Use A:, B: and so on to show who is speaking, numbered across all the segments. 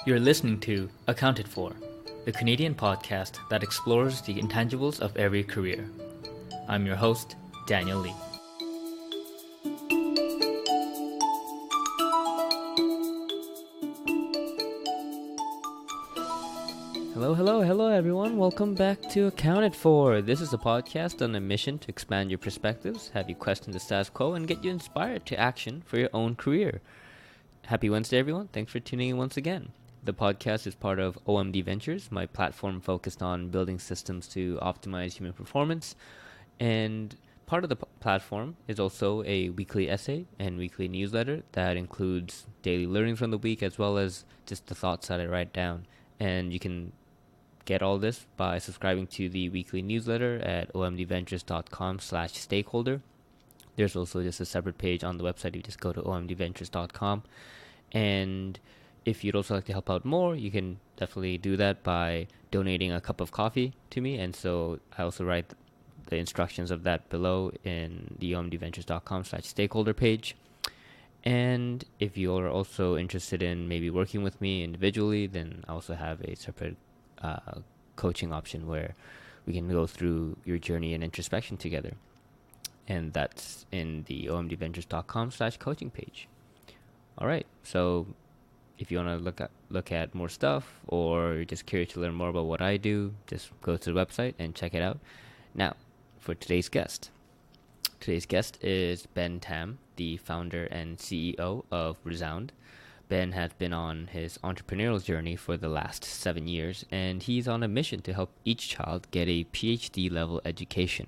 A: You're listening to Accounted For, the Canadian podcast that explores the intangibles of every career. I'm your host, Daniel Lee. Hello everyone. Welcome back to Accounted For. This is a podcast on a mission to expand your perspectives, have you question the status quo, and get you inspired to action for your own career. Happy Wednesday, everyone. Thanks for tuning in once again. The podcast is part of OMD Ventures, my platform focused on building systems to optimize human performance. And part of the platform is also a weekly essay and weekly newsletter that includes daily learnings from the week as well as just the thoughts that I write down. And you can get all this by subscribing to the weekly newsletter at omdventures.com/stakeholder. There's also just a separate page on the website. You just go to omdventures.com. And if you'd also like to help out more, you can definitely do that by donating a cup of coffee to me. And so I also write the instructions of that below in the omdventures.com/stakeholder page. And if you are also interested in maybe working with me individually, then I also have a separate coaching option where we can go through your journey and introspection together. And that's in the omdventures.com/coaching page. All right. So if you want to look at more stuff, or you're just curious to learn more about what I do, just go to the website and check it out. Now, for today's guest. Today's guest is Ben Tam, the founder and CEO of Resound. Ben has been on his entrepreneurial journey for the last 7 years, and he's on a mission to help each child get a PhD level education.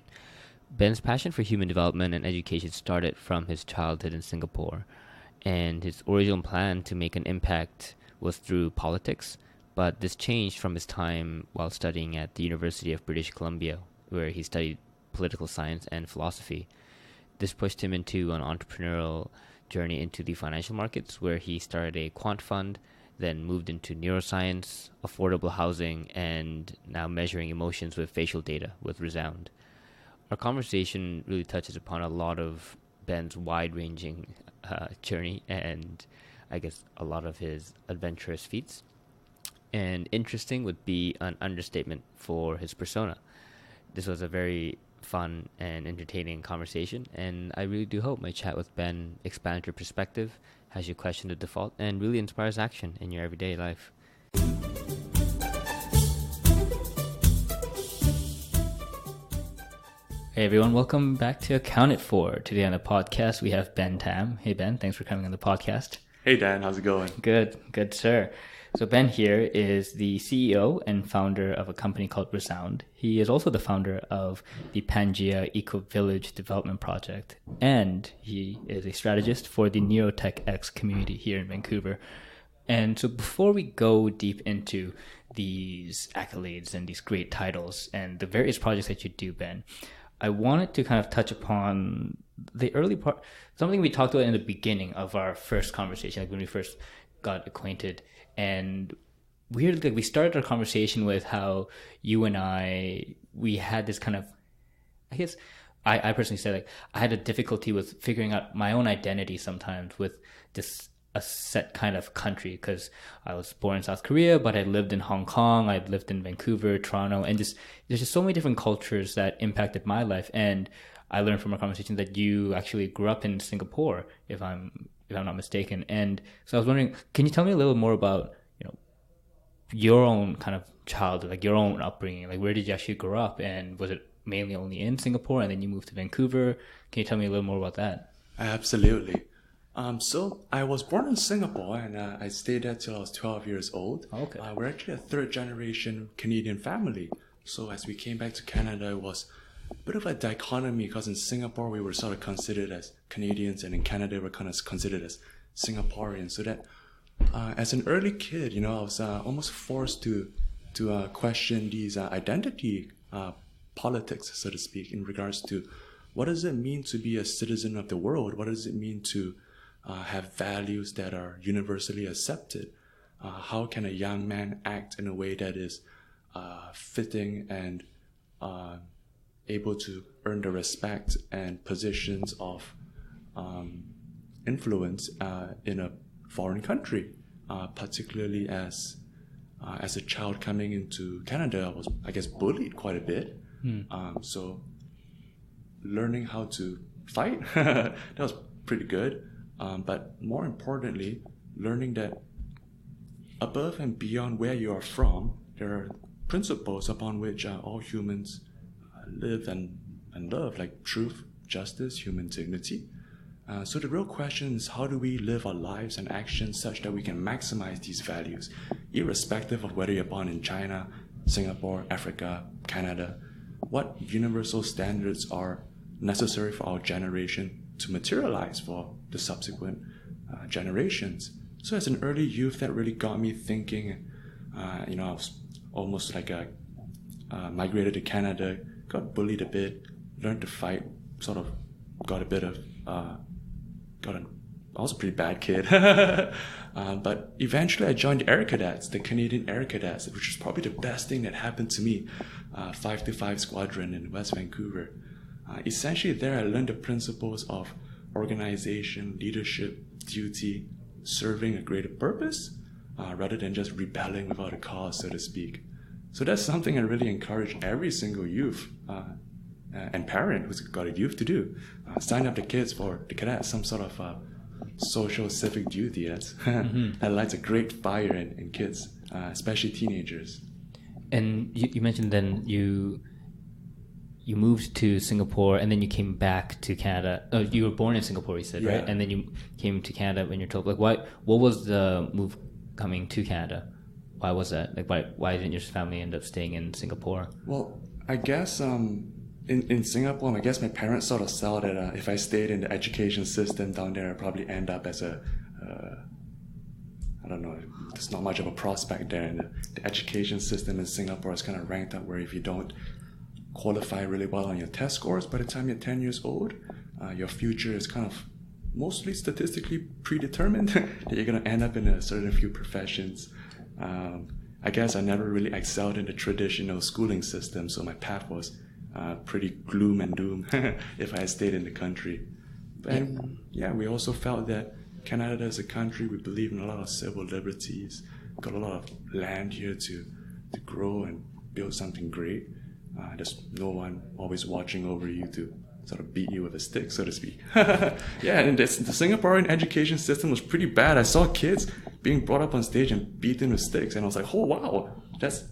A: Ben's passion for human development and education started from his childhood in Singapore, and his original plan to make an impact was through politics, but this changed from his time while studying at the University of British Columbia, where he studied political science and philosophy. This pushed him into an entrepreneurial journey into the financial markets, where he started a quant fund, then moved into neuroscience, affordable housing, and now measuring emotions with facial data with Resound. Our conversation really touches upon a lot of Ben's wide-ranging journey and I guess a lot of his adventurous feats. And interesting would be an understatement for his persona. This was a very fun and entertaining conversation, and I really do hope my chat with Ben expands your perspective, has you question the default, and really inspires action in your everyday life. Hey everyone, welcome back to Accounted For. Today on the podcast we have Ben Tam. Hey Ben, thanks for coming on the podcast.
B: Hey Dan, how's it going?
A: Good sir. So Ben here is the CEO and founder of a company called Resound. He is also the founder of the Pangaea Eco-Village Development Project, and he is a strategist for the Neurotech X community here in Vancouver. And so before we go deep into these accolades and these great titles and the various projects that you do, Ben, I wanted to kind of touch upon the early part, something we talked about in the beginning of our first conversation, like when we first got acquainted. And weirdly, we started our conversation with how you and we had this kind of, I guess, I personally said, like, I had a difficulty with figuring out my own identity sometimes with this a set kind of country, because I was born in South Korea, but I lived in Hong Kong, I lived in Vancouver, Toronto, and there's just so many different cultures that impacted my life. And I learned from our conversation that you actually grew up in Singapore, if I'm not mistaken. And so I was wondering, can you tell me a little more about, your own kind of childhood, like your own upbringing? Like, where did you actually grow up, and was it mainly only in Singapore and then you moved to Vancouver? Can you tell me a little more about that?
B: Absolutely. So I was born in Singapore, and I stayed there till I was 12 years old.
A: Okay.
B: We're actually a third generation Canadian family. So as we came back to Canada, it was a bit of a dichotomy, because in Singapore we were sort of considered as Canadians, and in Canada we were kind of considered as Singaporeans. So that as an early kid, I was almost forced to question these identity politics, so to speak, in regards to what does it mean to be a citizen of the world? What does it mean to have values that are universally accepted? How can a young man act in a way that is fitting and able to earn the respect and positions of influence in a foreign country? particularly as a child coming into Canada. I was, I guess, bullied quite a bit. So learning how to fight, that was pretty good. But more importantly, learning that above and beyond where you are from, there are principles upon which all humans live and love, like truth, justice, human dignity. So the real question is, how do we live our lives and actions such that we can maximize these values, irrespective of whether you're born in China, Singapore, Africa, Canada? What universal standards are necessary for our generation to materialize for the subsequent generations? So as an early youth, that really got me thinking. I was almost like migrated to Canada, got bullied a bit, learned to fight, sort of got a bit of, I was a pretty bad kid. But eventually I joined the Air Cadets, the Canadian Air Cadets, which was probably the best thing that happened to me. 525 Squadron in West Vancouver. Essentially there I learned the principles of organization, leadership, duty, serving a greater purpose, rather than just rebelling without a cause, so to speak. So that's something I really encourage every single youth and parent who's got a youth to do. Sign up the kids for the cadets, some sort of social civic duty that lights a great fire in kids, especially teenagers.
A: And you mentioned then you moved to Singapore and then you came back to Canada. Oh, you were born in Singapore, you said, right? And then you came to Canada when you're 12. Like, what was the move coming to Canada? Why was that? Like, why didn't your family end up staying in Singapore?
B: Well, I guess in Singapore, I guess my parents sort of saw that if I stayed in the education system down there, I'd probably end up as a I don't know, there's not much of a prospect there. And the education system in Singapore is kind of ranked up where if you don't qualify really well on your test scores by the time you're 10 years old, your future is kind of mostly statistically predetermined that you're going to end up in a certain few professions. I guess I never really excelled in the traditional schooling system, so my path was pretty gloom and doom if I had stayed in the country. And we also felt that Canada as a country, we believe in a lot of civil liberties, got a lot of land here to grow and build something great. There's no one always watching over you to sort of beat you with a stick, so to speak. And the Singaporean education system was pretty bad. I saw kids being brought up on stage and beaten with sticks, and I was like, oh wow, that's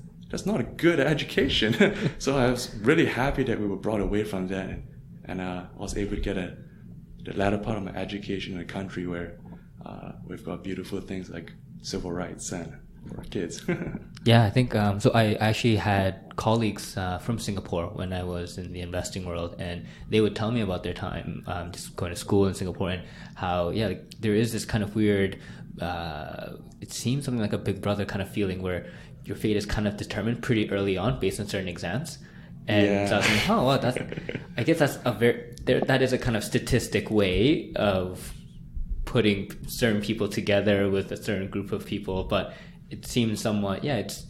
B: not a good education. So I was really happy that we were brought away from that, and I was able to get the latter part of my education in a country where we've got beautiful things like civil rights and for our kids.
A: Yeah, I think so. I actually had colleagues from Singapore when I was in the investing world, and they would tell me about their time just going to school in Singapore and how there is this kind of weird. It seems something like a Big Brother kind of feeling where your fate is kind of determined pretty early on based on certain exams. And so I was thinking, oh, well, I guess that's that is a kind of statistic way of putting certain people together with a certain group of people, but it seems somewhat, it's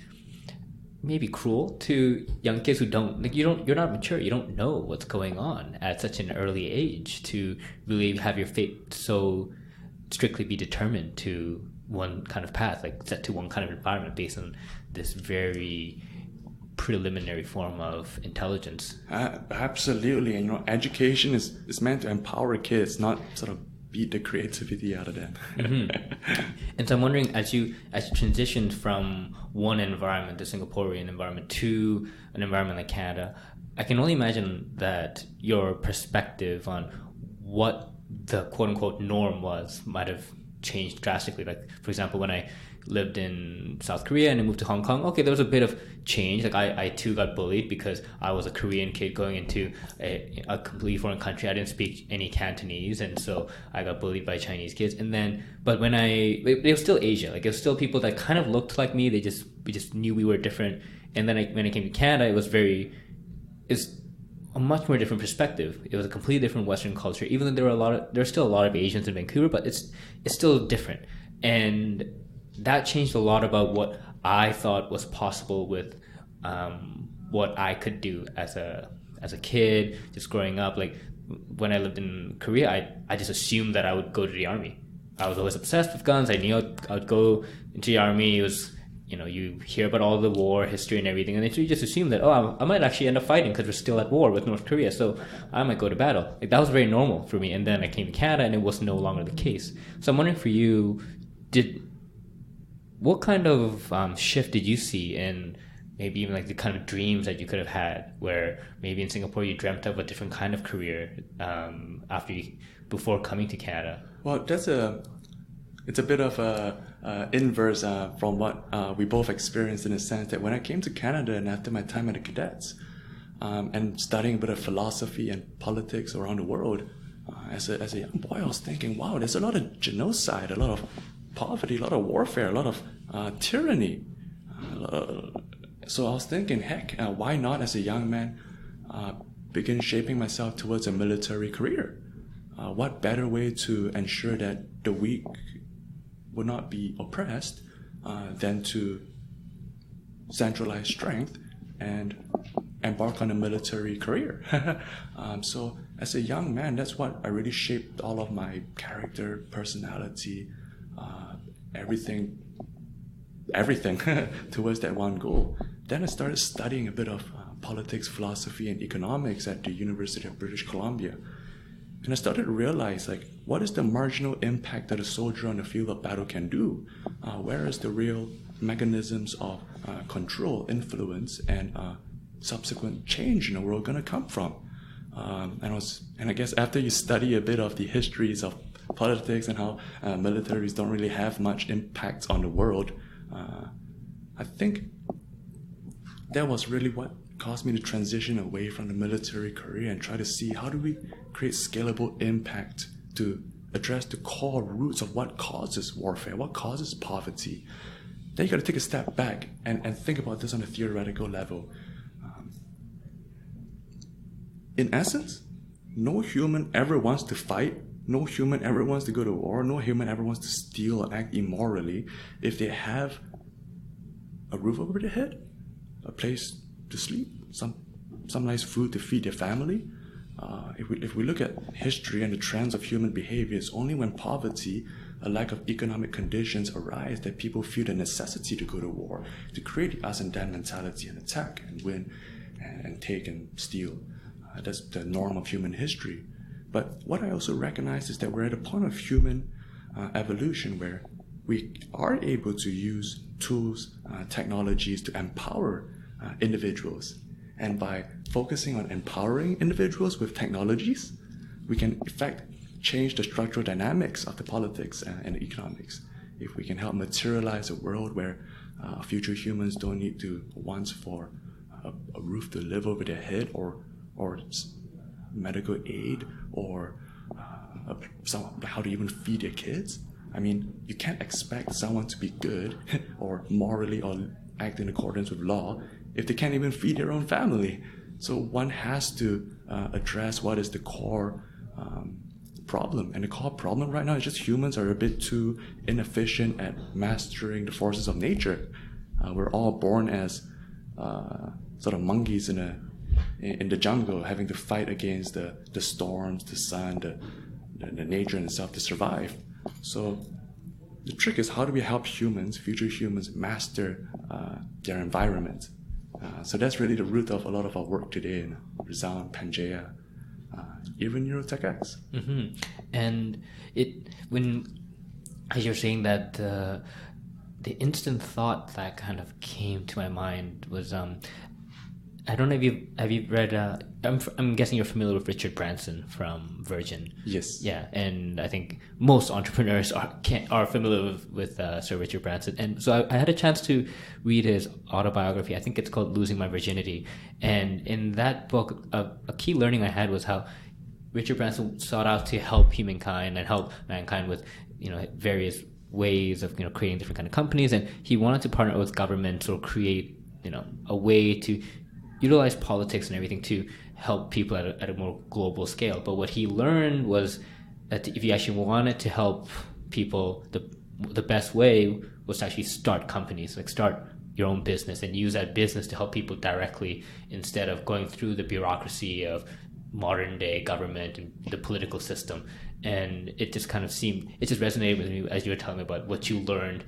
A: maybe cruel to young kids who you're not mature, you don't know what's going on at such an early age to really have your fate so strictly be determined to one kind of path, like set to one kind of environment based on this very preliminary form of intelligence.
B: Absolutely. And education is meant to empower kids, not sort of beat the creativity out of them.
A: And so I'm wondering, as you transitioned from one environment, the Singaporean environment, to an environment like Canada, I can only imagine that your perspective on what the quote-unquote norm was might have changed drastically. Like, for example, when I lived in South Korea and I moved to Hong Kong, there was a bit of change. Like I too got bullied because I was a Korean kid going into a completely foreign country. I didn't speak any Cantonese, and so I got bullied by Chinese kids. And then, but when it was still Asia. Like, it was still people that kind of looked like me. We just knew we were different. And then when I came to Canada, it's a much more different perspective. It was a completely different Western culture. Even though there's still a lot of Asians in Vancouver, but it's still different. And that changed a lot about what I thought was possible with what I could do as a kid, just growing up. Like, when I lived in Korea, I just assumed that I would go to the army. I was always obsessed with guns. I knew I'd go into the army. It was, you hear about all the war history and everything, and you just assume that, I might actually end up fighting because we're still at war with North Korea, so I might go to battle. Like, that was very normal for me. And then I came to Canada, and it was no longer the case. So I'm wondering for you, what kind of shift did you see in maybe even like the kind of dreams that you could have had, where maybe in Singapore you dreamt of a different kind of career before coming to Canada?
B: Well, it's a bit of a inverse from what we both experienced, in the sense that when I came to Canada and after my time at the cadets and studying a bit of philosophy and politics around the world, as a young boy, I was thinking, wow, there's a lot of genocide, a lot of poverty, a lot of warfare, a lot of tyranny. So I was thinking, heck, why not as a young man begin shaping myself towards a military career? What better way to ensure that the weak would not be oppressed than to centralize strength and embark on a military career? So as a young man, that's what I really shaped all of my character, personality, everything towards that one goal. Then I started studying a bit of politics, philosophy, and economics at the University of British Columbia. And I started to realize, like, what is the marginal impact that a soldier on the field of battle can do? Where is the real mechanisms of control, influence, and subsequent change in the world going to come from? And I guess after you study a bit of the histories of politics and how militaries don't really have much impact on the world, I think that was really what caused me to transition away from the military career and try to see, how do we create scalable impact to address the core roots of what causes warfare, what causes poverty. Then you got to take a step back and think about this on a theoretical level. In essence, no human ever wants to fight. No human ever wants to go to war. No human ever wants to steal or act immorally if they have a roof over their head, a place to sleep, some nice food to feed their family. If we look at history and the trends of human behavior, it's only when poverty, a lack of economic conditions arise that people feel the necessity to go to war, to create the us and them mentality and attack and win and take and steal. That's the norm of human history. But what I also recognize is that we're at a point of human evolution where we are able to use tools, technologies to empower individuals. And by focusing on empowering individuals with technologies, we can in fact change the structural dynamics of the politics and the economics. If we can help materialize a world where future humans don't need to want for a roof to live over their head, or medical aid, or how to even feed their kids. I mean, you can't expect someone to be good or morally or act in accordance with law if they can't even feed their own family. So one has to address what is the core problem. And the core problem right now is just humans are a bit too inefficient at mastering the forces of nature. We're all born as sort of monkeys in the jungle, having to fight against the storms, the sun, the nature in itself to survive. So the trick is, how do we help humans, future humans, master their environment? So that's really the root of a lot of our work today in Resound, Pangaea, even Neurotech X.
A: Mm-hmm. And as you're saying that, the instant thought that kind of came to my mind was, I don't know if you read. I'm guessing you're familiar with Richard Branson from Virgin.
B: Yes.
A: Yeah, and I think most entrepreneurs are familiar with Sir Richard Branson. And so I had a chance to read his autobiography. I think it's called Losing My Virginity. And in that book, a key learning I had was how Richard Branson sought out to help humankind and help mankind with various ways of creating different kind of companies. And he wanted to partner with governments or create a way to utilize politics and everything to help people at a more global scale. But what he learned was that if you actually wanted to help people, the best way was to actually start companies, like start your own business and use that business to help people directly, instead of going through the bureaucracy of modern day government and the political system. and it just resonated with me as you were telling me about what you learned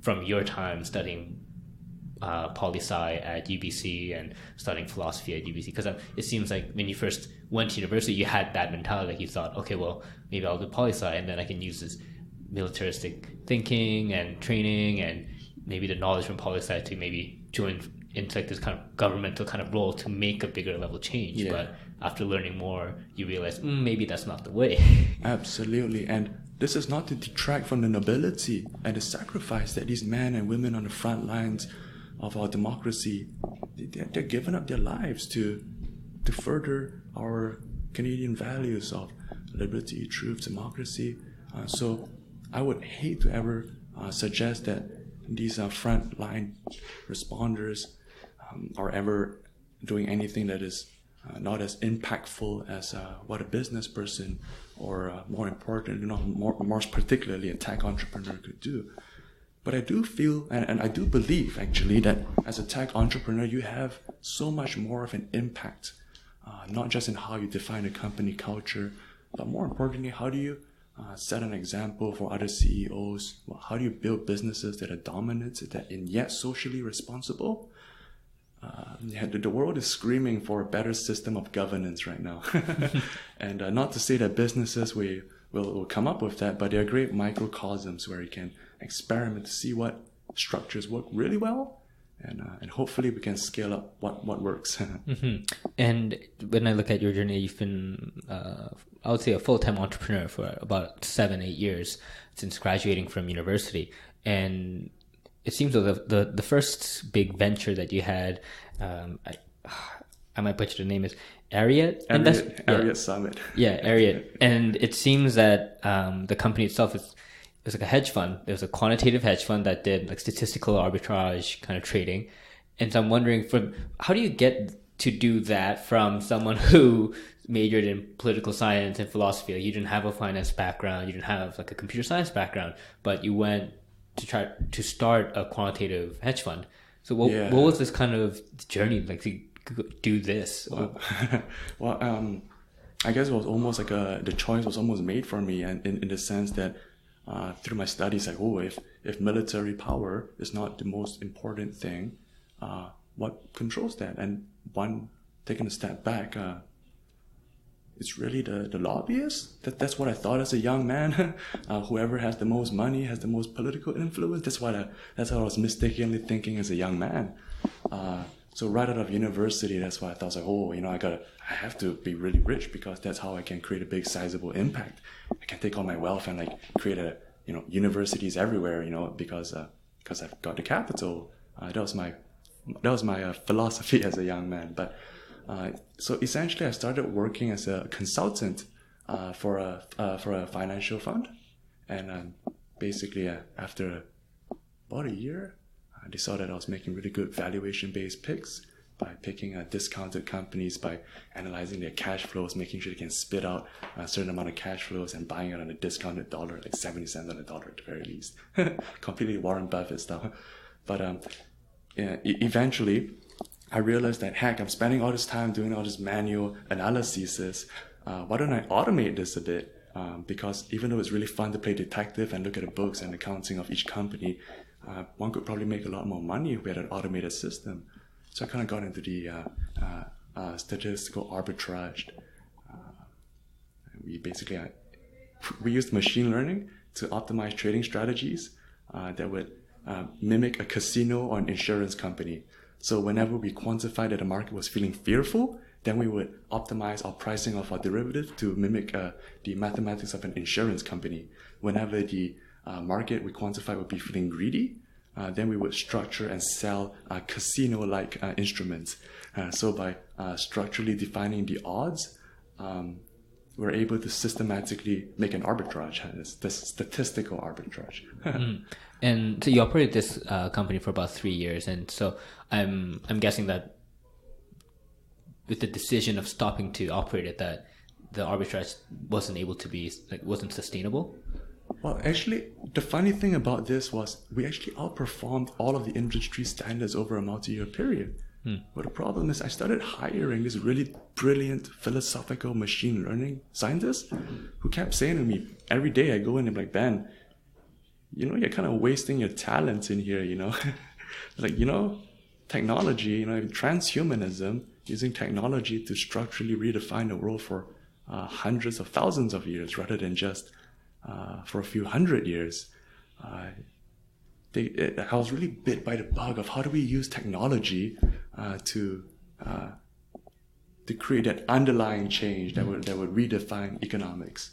A: from your time studying poli-sci at UBC and studying philosophy at UBC, because it seems like when you first went to university, you had that mentality, like you thought, okay, well, maybe I'll do poli-sci and then I can use this militaristic thinking and training and maybe the knowledge from poli-sci to maybe join into like this kind of governmental kind of role to make a bigger level change.
B: Yeah.
A: But after learning more, you realize maybe that's not the way.
B: Absolutely. And this is not to detract from the nobility and the sacrifice that these men and women on the front lines of our democracy, they're giving up their lives to further our Canadian values of liberty, truth, democracy. So I would hate to ever suggest that these frontline responders are ever doing anything that is not as impactful as what a business person or more important, more particularly a tech entrepreneur could do. But I do feel, and I do believe actually, that as a tech entrepreneur, you have so much more of an impact, not just in how you define a company culture, but more importantly, how do you set an example for other CEOs? How do you build businesses that are dominant, and yet socially responsible? The world is screaming for a better system of governance right now. And not to say that businesses will come up with that, but they're great microcosms where you can experiment to see what structures work really well, and hopefully we can scale up what works.
A: Mm-hmm. And when I look at your journey, you've been, I would say, a full-time entrepreneur for about 7-8 years since graduating from university. And it seems like the first big venture that you had, I might butcher the name, is Ariat
B: Summit.
A: Yeah, Ariat. And it seems that the company itself is like a hedge fund. It was a quantitative hedge fund that did like statistical arbitrage kind of trading. And so I'm wondering, how do you get to do that from someone who majored in political science and philosophy? Like, you didn't have a finance background, you didn't have like a computer science background, but you went to try to start a quantitative hedge fund. So what was this kind of journey like to do this?
B: Well, I guess it was almost like the choice was almost made for me, and in the sense that through my studies, like, if military power is not the most important thing, what controls that? And taking a step back, it's really the lobbyists. That's what I thought as a young man. Whoever has the most money has the most political influence. That's what I was mistakenly thinking as a young man. So right out of university, that's why I thought, like, I have to be really rich, because that's how I can create a big sizable impact. I can take all my wealth and like create universities everywhere, because I've got the capital. That was my philosophy as a young man. But so essentially I started working as a consultant for a financial fund. And basically after about a year, they saw that I was making really good valuation-based picks by picking discounted companies, by analyzing their cash flows, making sure they can spit out a certain amount of cash flows and buying it on a discounted dollar, like 70 cents on a dollar at the very least. Completely Warren Buffett stuff. But eventually, I realized that, heck, I'm spending all this time doing all this manual analysis. Why don't I automate this a bit? Because even though it's really fun to play detective and look at the books and accounting of each company, one could probably make a lot more money if we had an automated system. So I kind of got into the statistical arbitrage. We used machine learning to optimize trading strategies that would mimic a casino or an insurance company. So whenever we quantified that the market was feeling fearful, then we would optimize our pricing of our derivative to mimic the mathematics of an insurance company. Whenever the market we quantified would be feeling greedy, then we would structure and sell casino-like instruments. So by structurally defining the odds, we're able to systematically make an arbitrage, this statistical arbitrage.
A: And so you operated this company for about 3 years, and so I'm guessing that with the decision of stopping to operate it, that the arbitrage wasn't sustainable.
B: Well, actually, the funny thing about this was we actually outperformed all of the industry standards over a multi-year period. But the problem is I started hiring this really brilliant philosophical machine learning scientist who kept saying to me, every day I go in and I'm like, Ben, you're kind of wasting your talents in here, like, technology, transhumanism, using technology to structurally redefine the world for hundreds of thousands of years rather than just for a few hundred years. I was really bit by the bug of how do we use technology to create that underlying change that would redefine economics.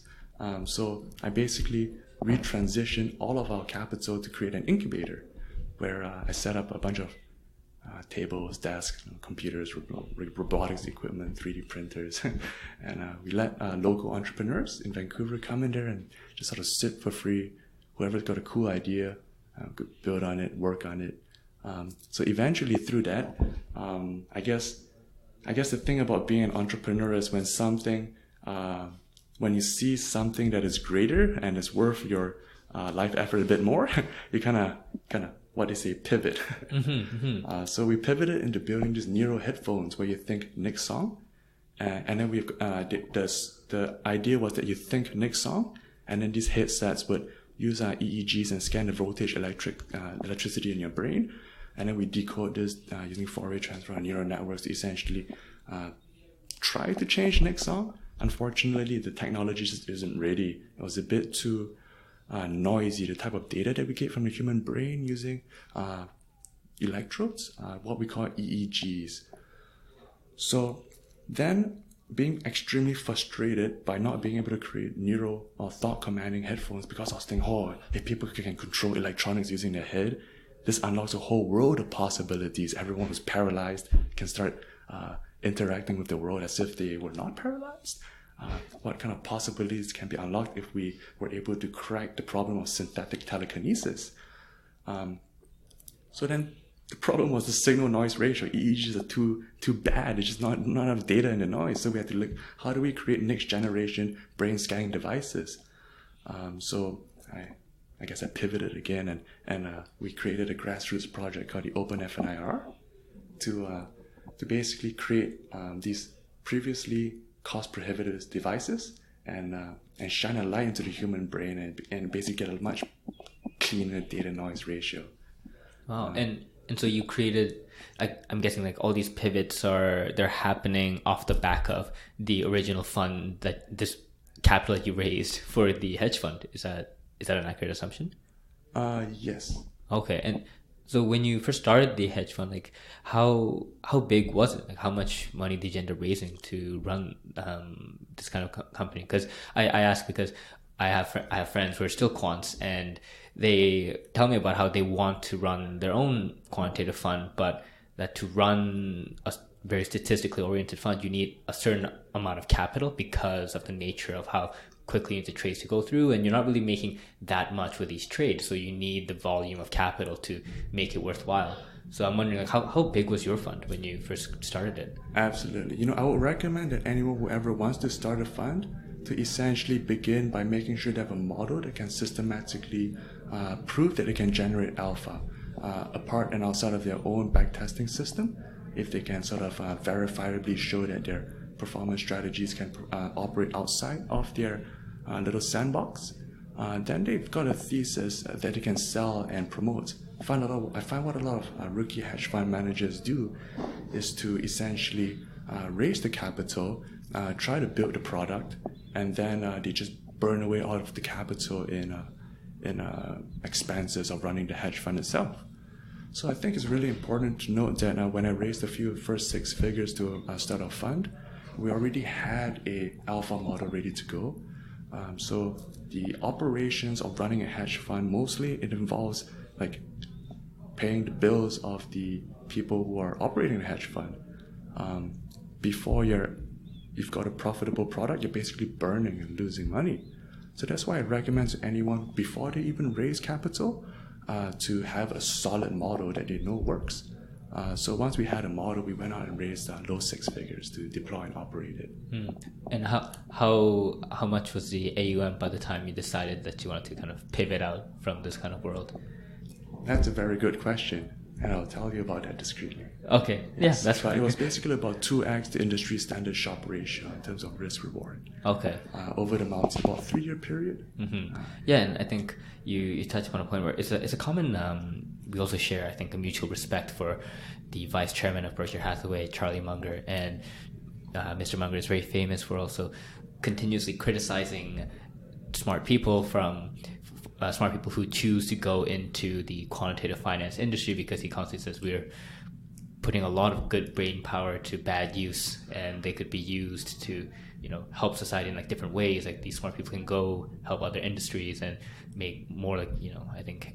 B: So I basically retransitioned all of our capital to create an incubator where I set up a bunch of tables, desks, computers, robotics equipment, 3D printers, and we let local entrepreneurs in Vancouver come in there and just sort of sit for free. Whoever's got a cool idea could build on it, work on it. So eventually through that, I guess the thing about being an entrepreneur is when you see something that is greater and is worth your life effort a bit more, you kind of what they say, pivot. So we pivoted into building these neuro headphones where you think Nick's song, and then the idea was that you think Nick's song, and then these headsets would use EEGs and scan the voltage electricity in your brain, and then we decode this using Fourier transform neural networks to essentially try to change Nick's song. Unfortunately, the technology just isn't ready. It was a bit too noisy, the type of data that we get from the human brain using electrodes, what we call EEGs. So then, being extremely frustrated by not being able to create neural or thought commanding headphones, because I was thinking, if people can control electronics using their head, this unlocks a whole world of possibilities. Everyone who's paralyzed can start interacting with the world as if they were not paralyzed. What kind of possibilities can be unlocked if we were able to crack the problem of synthetic telekinesis? So then the problem was the signal noise ratio. EEGs are too bad. It's just not enough data in the noise. So we had to look, how do we create next generation brain scanning devices? So I guess I pivoted again and we created a grassroots project called the OpenFNIR to basically create these previously cost-prohibitive devices and shine a light into the human brain and basically get a much cleaner data noise ratio.
A: Wow, and so you created, I'm guessing like all these pivots they're happening off the back of the original fund, that this capital that you raised for the hedge fund. Is that an accurate assumption?
B: Yes.
A: Okay, and so when you first started the hedge fund, like how big was it? Like how much money did you end up raising to run this kind of company? Because I ask because I have friends who are still quants, and they tell me about how they want to run their own quantitative fund, but that to run a very statistically oriented fund, you need a certain amount of capital because of the nature of how quickly into trades to go through, and you're not really making that much with each trade, so you need the volume of capital to make it worthwhile. So I'm wondering, like, how big was your fund when you first started it?
B: Absolutely. I would recommend that anyone who ever wants to start a fund to essentially begin by making sure they have a model that can systematically prove that it can generate alpha apart and outside of their own backtesting system. If they can sort of verifiably show that their performance strategies can operate outside of their little sandbox, then they've got a thesis that they can sell and promote. I find what a lot of rookie hedge fund managers do is to essentially raise the capital, try to build the product, and then they just burn away all of the capital in expenses of running the hedge fund itself. So I think it's really important to note that when I raised first 6 figures to start a fund, we already had a alpha model ready to go. So the operations of running a hedge fund, mostly it involves like paying the bills of the people who are operating the hedge fund. Before you've got a profitable product, you're basically burning and losing money. So that's why I recommend to anyone before they even raise capital to have a solid model that they know works. So once we had a model, we went out and raised low 6 figures to deploy and operate it.
A: And how much was the AUM by the time you decided that you wanted to kind of pivot out from this kind of world?
B: That's a very good question. and I'll tell you about that discreetly.
A: Okay,
B: Yes.
A: yeah, that's
B: But
A: fine.
B: it was basically about 2x the industry standard Sharpe ratio in terms of risk reward.
A: Okay.
B: Over the months, about 3-year period.
A: Yeah, and I think you touched upon a point where it's a common. We also share, I think, a mutual respect for the vice chairman of Berkshire Hathaway, Charlie Munger, and Mr. Munger is very famous for also continuously criticizing smart people who choose to go into the quantitative finance industry, because he constantly says we're putting a lot of good brain power to bad use, and they could be used to, help society in like different ways. Like these smart people can go help other industries and make more like, I think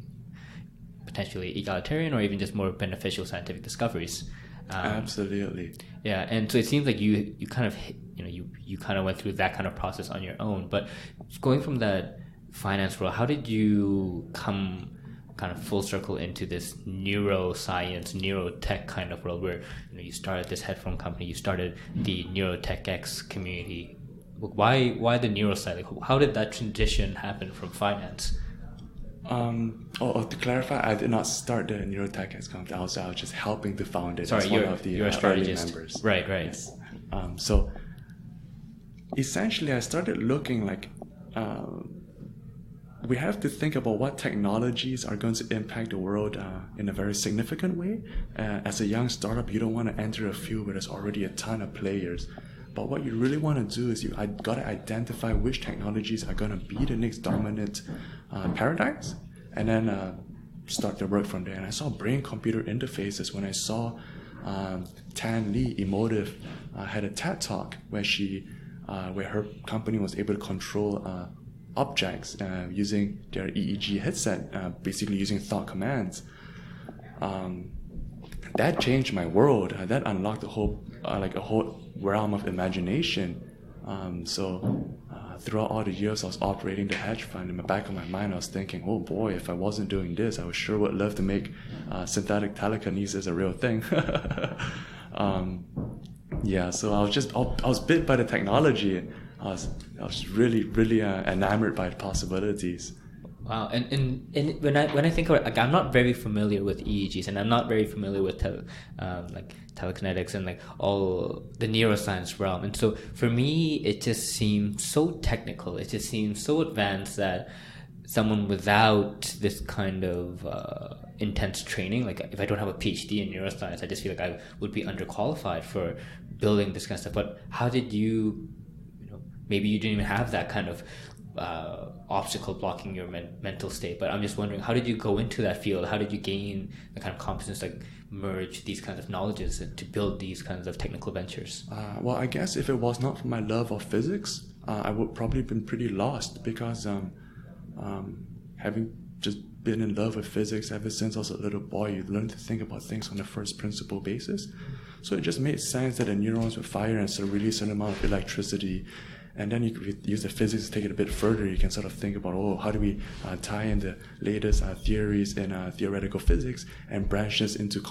A: potentially egalitarian or even just more beneficial scientific discoveries.
B: Absolutely.
A: Yeah, and so it seems like you kind of you kind of went through that kind of process on your own. But going from that finance world, how did you come kind of full circle into this neuroscience, neurotech kind of world where you started this headphone company, you started the Neurotech X community? Why the neuroscience? Like, how did that transition happen from finance?
B: To clarify, I did not start the Neurotech X company. I was just helping to found it.
A: Sorry,
B: as
A: you're
B: one of the
A: a
B: early
A: strategist.
B: members.
A: Right.
B: Yes. So essentially, I started looking like we have to think about what technologies are going to impact the world in a very significant way. As a young startup, you don't want to enter a field where there's already a ton of players. But what you really want to do is I got to identify which technologies are going to be the next dominant paradigms, and then start the work from there. And I saw brain-computer interfaces when I saw Tan Lee, Emotive, had a TED Talk where where her company was able to control objects using their EEG headset, basically using thought commands. That changed my world. That unlocked a whole realm of imagination. Throughout all the years I was operating the hedge fund, in the back of my mind I was thinking, oh boy, if I wasn't doing this, I sure would love to make synthetic telekinesis a real thing. So I was bit by the technology. I was really, really enamored by the possibilities.
A: Wow, and when I think of it, like, I'm not very familiar with EEGs, and I'm not very familiar with telekinetics and like all the neuroscience realm. And so for me, it just seems so technical. It just seems so advanced that someone without this kind of intense training, like if I don't have a PhD in neuroscience, I just feel like I would be underqualified for building this kind of stuff. But how did you maybe you didn't even have that kind of obstacle blocking your mental state, but I'm just wondering, how did you go into that field? How did you gain the kind of competence, like merge these kinds of knowledges to build these kinds of technical ventures?
B: Well, I guess if it was not for my love of physics, I would probably have been pretty lost, because having just been in love with physics ever since I was a little boy, you learn to think about things on a first principle basis. So it just made sense that the neurons would fire and sort of release an amount of electricity. And then you could use the physics to take it a bit further. You can sort of think about, how do we tie in the latest theories in theoretical physics and branch this into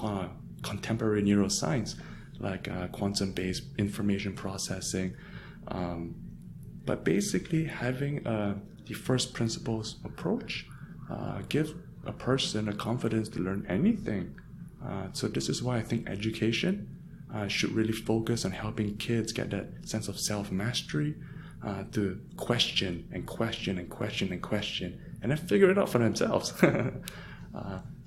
B: contemporary neuroscience, like quantum-based information processing. But basically, having the first principles approach gives a person a confidence to learn anything. So this is why I think education should really focus on helping kids get that sense of self-mastery, to question and question and question and question, and then figure it out for themselves.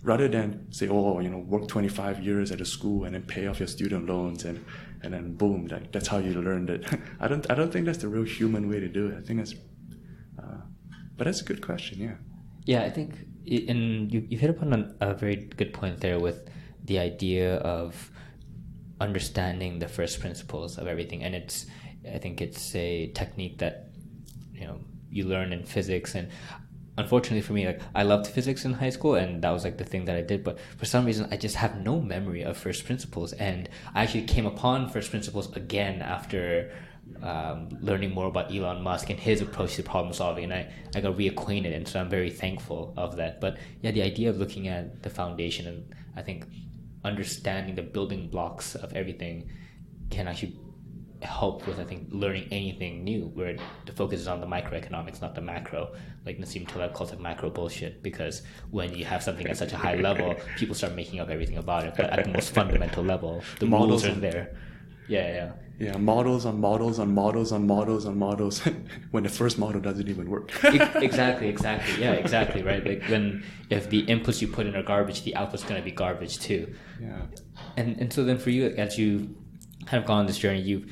B: Rather than say, work 25 years at a school and then pay off your student loans and then boom, that's how you learned it. I don't think that's the real human way to do it. I think that's, but that's a good question, yeah.
A: Yeah, I think, and you hit upon a very good point there with the idea of understanding the first principles of everything, and I think it's a technique that you learn in physics. And unfortunately for me, like, I loved physics in high school, and that was like the thing that I did, but for some reason I just have no memory of first principles. And I actually came upon first principles again after learning more about Elon Musk and his approach to problem solving, and I got reacquainted, and so I'm very thankful of that. But yeah, the idea of looking at the foundation, and I think understanding the building blocks of everything can actually help with, I think, learning anything new, where the focus is on the microeconomics, not the macro. Like Nassim Taleb calls it macro bullshit, because when you have something at such a high level, people start making up everything about it. But at the most fundamental level, the models are there.
B: Yeah, models on models on models on models on models when the first model doesn't even work.
A: Exactly. Yeah, exactly, right? Like if the inputs you put in are garbage, the output's going to be garbage too.
B: Yeah.
A: And so then for you, as you kind of gone on this journey, you've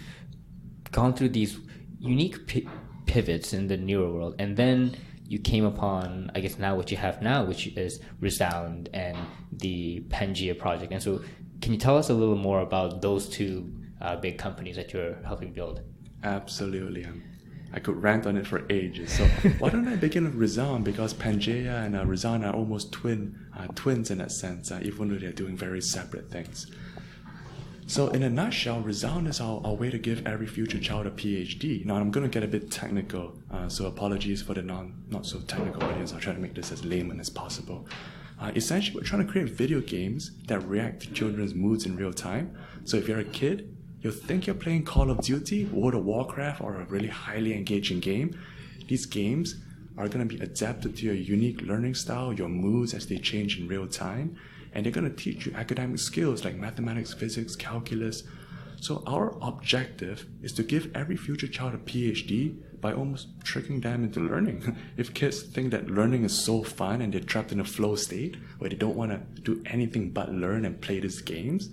A: gone through these unique pivots in the neuro world, and then you came upon, I guess, now what you have now, which is Resound and the Pangaea project. And so can you tell us a little more about those two big companies that you're helping build?
B: Absolutely. I could rant on it for ages. So why don't I begin with Resound, because Pangaea and Resound are almost twins in that sense, even though they're doing very separate things. So in a nutshell, Resound is our way to give every future child a PhD. Now I'm going to get a bit technical, so apologies for the not so technical audience. I'll try to make this as layman as possible. Essentially, we're trying to create video games that react to children's moods in real time. So if you're a kid, you'll think you're playing Call of Duty, World of Warcraft, or a really highly engaging game. These games are going to be adapted to your unique learning style, your moods as they change in real time, and they're going to teach you academic skills like mathematics, physics, calculus. So our objective is to give every future child a PhD by almost tricking them into learning. If kids think that learning is so fun and they're trapped in a flow state where they don't want to do anything but learn and play these games,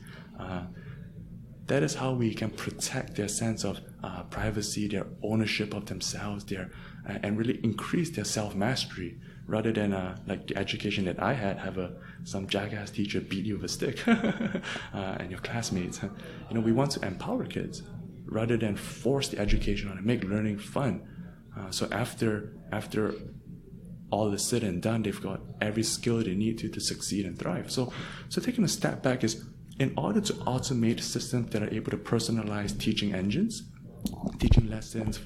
B: that is how we can protect their sense of privacy, their ownership of themselves, and really increase their self-mastery, rather than like the education that I had, have some jackass teacher beat you with a stick and your classmates. We want to empower kids rather than force the education on and make learning fun. So after all is said and done, they've got every skill they need to succeed and thrive. So taking a step back is, in order to automate systems that are able to personalize teaching engines, teaching lessons,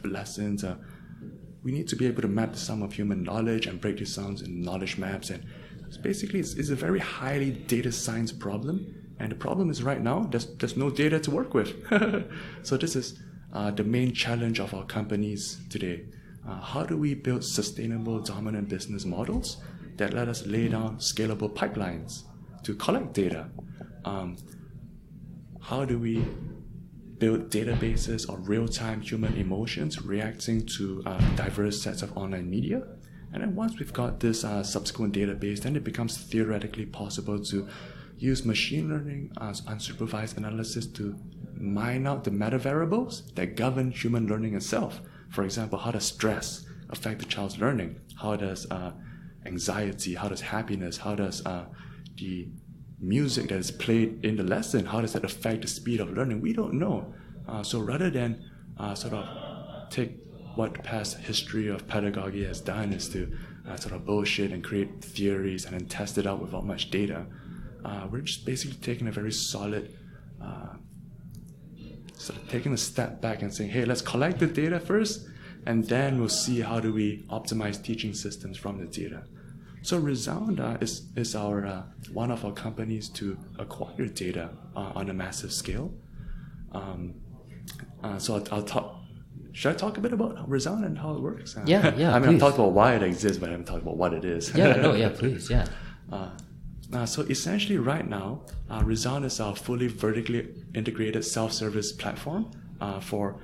B: we need to be able to map the sum of human knowledge and break these sums in knowledge maps. And basically, it's a very highly data science problem. And the problem is right now, there's no data to work with. So this is the main challenge of our companies today. How do we build sustainable, dominant business models that let us lay down scalable pipelines to collect data? How do we build databases of real-time human emotions reacting to diverse sets of online media? And then once we've got this subsequent database, then it becomes theoretically possible to use machine learning as unsupervised analysis to mine out the meta variables that govern human learning itself. For example, how does stress affect the child's learning? How does anxiety, how does happiness, how does the music that is played in the lesson, how does that affect the speed of learning? We don't know. So rather than sort of take what the past history of pedagogy has done, is to sort of bullshit and create theories and then test it out without much data, we're just basically taking a very solid, sort of taking a step back and saying, hey, let's collect the data first, and then we'll see how do we optimize teaching systems from the data. So Resound is our one of our companies to acquire data on a massive scale. So I'll talk. Should I talk a bit about Resound and how it works?
A: Yeah.
B: I mean, I've talked about why it exists, but I haven't talked about what it is.
A: Please, yeah.
B: So essentially, right now, Resound is our fully vertically integrated self-service platform for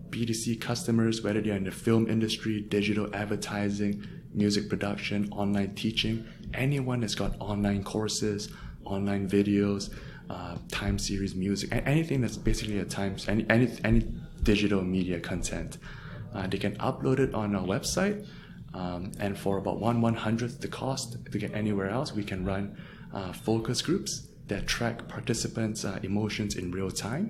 B: B2C customers, whether they're in the film industry, digital advertising, music production, online teaching, anyone that's got online courses, online videos, time series music, anything that's basically any digital media content. They can upload it on our website, and for about 1/100th the cost to get anywhere else, we can run focus groups that track participants' emotions in real time.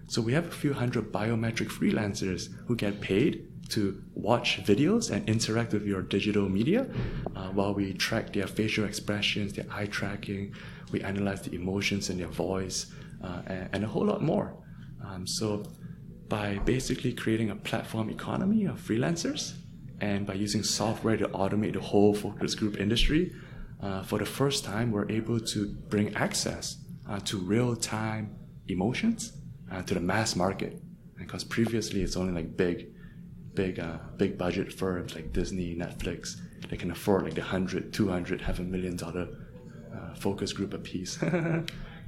B: So we have a few hundred biometric freelancers who get paid to watch videos and interact with your digital media while we track their facial expressions, their eye tracking, we analyze the emotions in their voice, and a whole lot more. So by basically creating a platform economy of freelancers and by using software to automate the whole focus group industry, for the first time we're able to bring access to real-time emotions to the mass market. Because previously it's only like big budget firms like Disney, Netflix. They can afford like the $100, $200, $500,000 focus group a piece.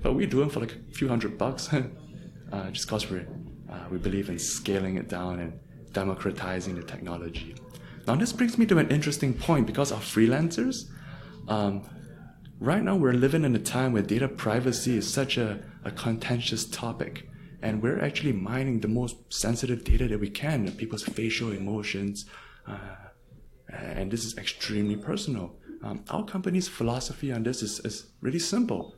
B: But we do it for like a few $100, just because we believe in scaling it down and democratizing the technology. Now this brings me to an interesting point because of freelancers. Right now we're living in a time where data privacy is such a contentious topic. And we're actually mining the most sensitive data that we can, people's facial emotions. And this is extremely personal. Our company's philosophy on this is really simple.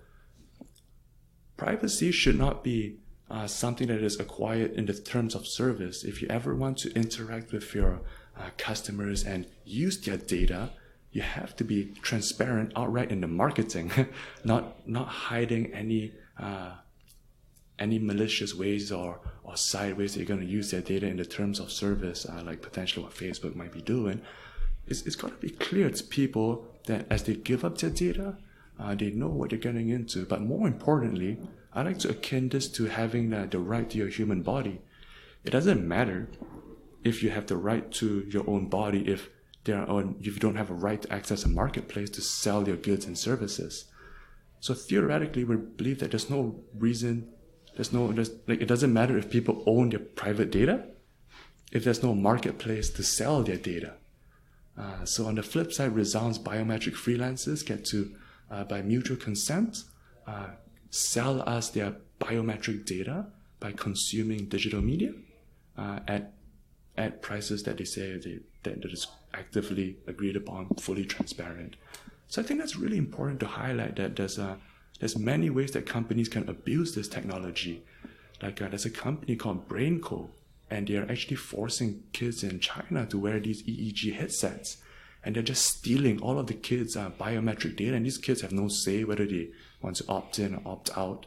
B: Privacy should not be something that is acquired in the terms of service. If you ever want to interact with your customers and use their data, you have to be transparent outright in the marketing, not hiding any malicious ways or side ways that you're going to use their data in the terms of service, like potentially what Facebook might be doing. It's got to be clear to people that as they give up their data, they know what they're getting into. But more importantly, I like to akin this to having the right to your human body. It doesn't matter if you have the right to your own body if you don't have a right to access a marketplace to sell your goods and services. So theoretically, we believe that there's no reason, it doesn't matter if people own their private data if there's no marketplace to sell their data. So on the flip side, Resound's biometric freelancers get to, by mutual consent, sell us their biometric data by consuming digital media at prices that they say that is actively agreed upon, fully transparent. So I think that's really important to highlight that there's many ways that companies can abuse this technology. Like there's a company called BrainCo, and they're actually forcing kids in China to wear these EEG headsets. And they're just stealing all of the kids' biometric data, and these kids have no say whether they want to opt in or opt out.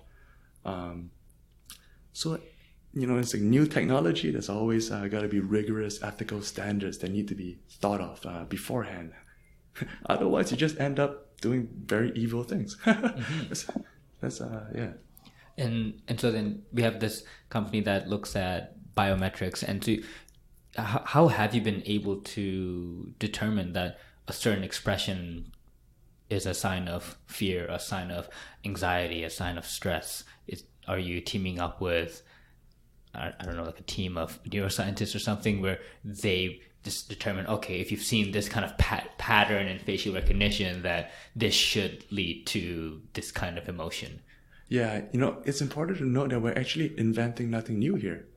B: So, it's a new technology. There's always got to be rigorous ethical standards that need to be thought of beforehand. Otherwise, you just end up doing very evil things.
A: Mm-hmm.
B: That's yeah.
A: And so then we have this company that looks at biometrics, and how have you been able to determine that a certain expression is a sign of fear, a sign of anxiety, a sign of stress? Are you teaming up with, I don't know, like a team of neuroscientists or something where they just determine, okay, if you've seen this kind of pattern in facial recognition, that this should lead to this kind of emotion?
B: Yeah, it's important to note that we're actually inventing nothing new here.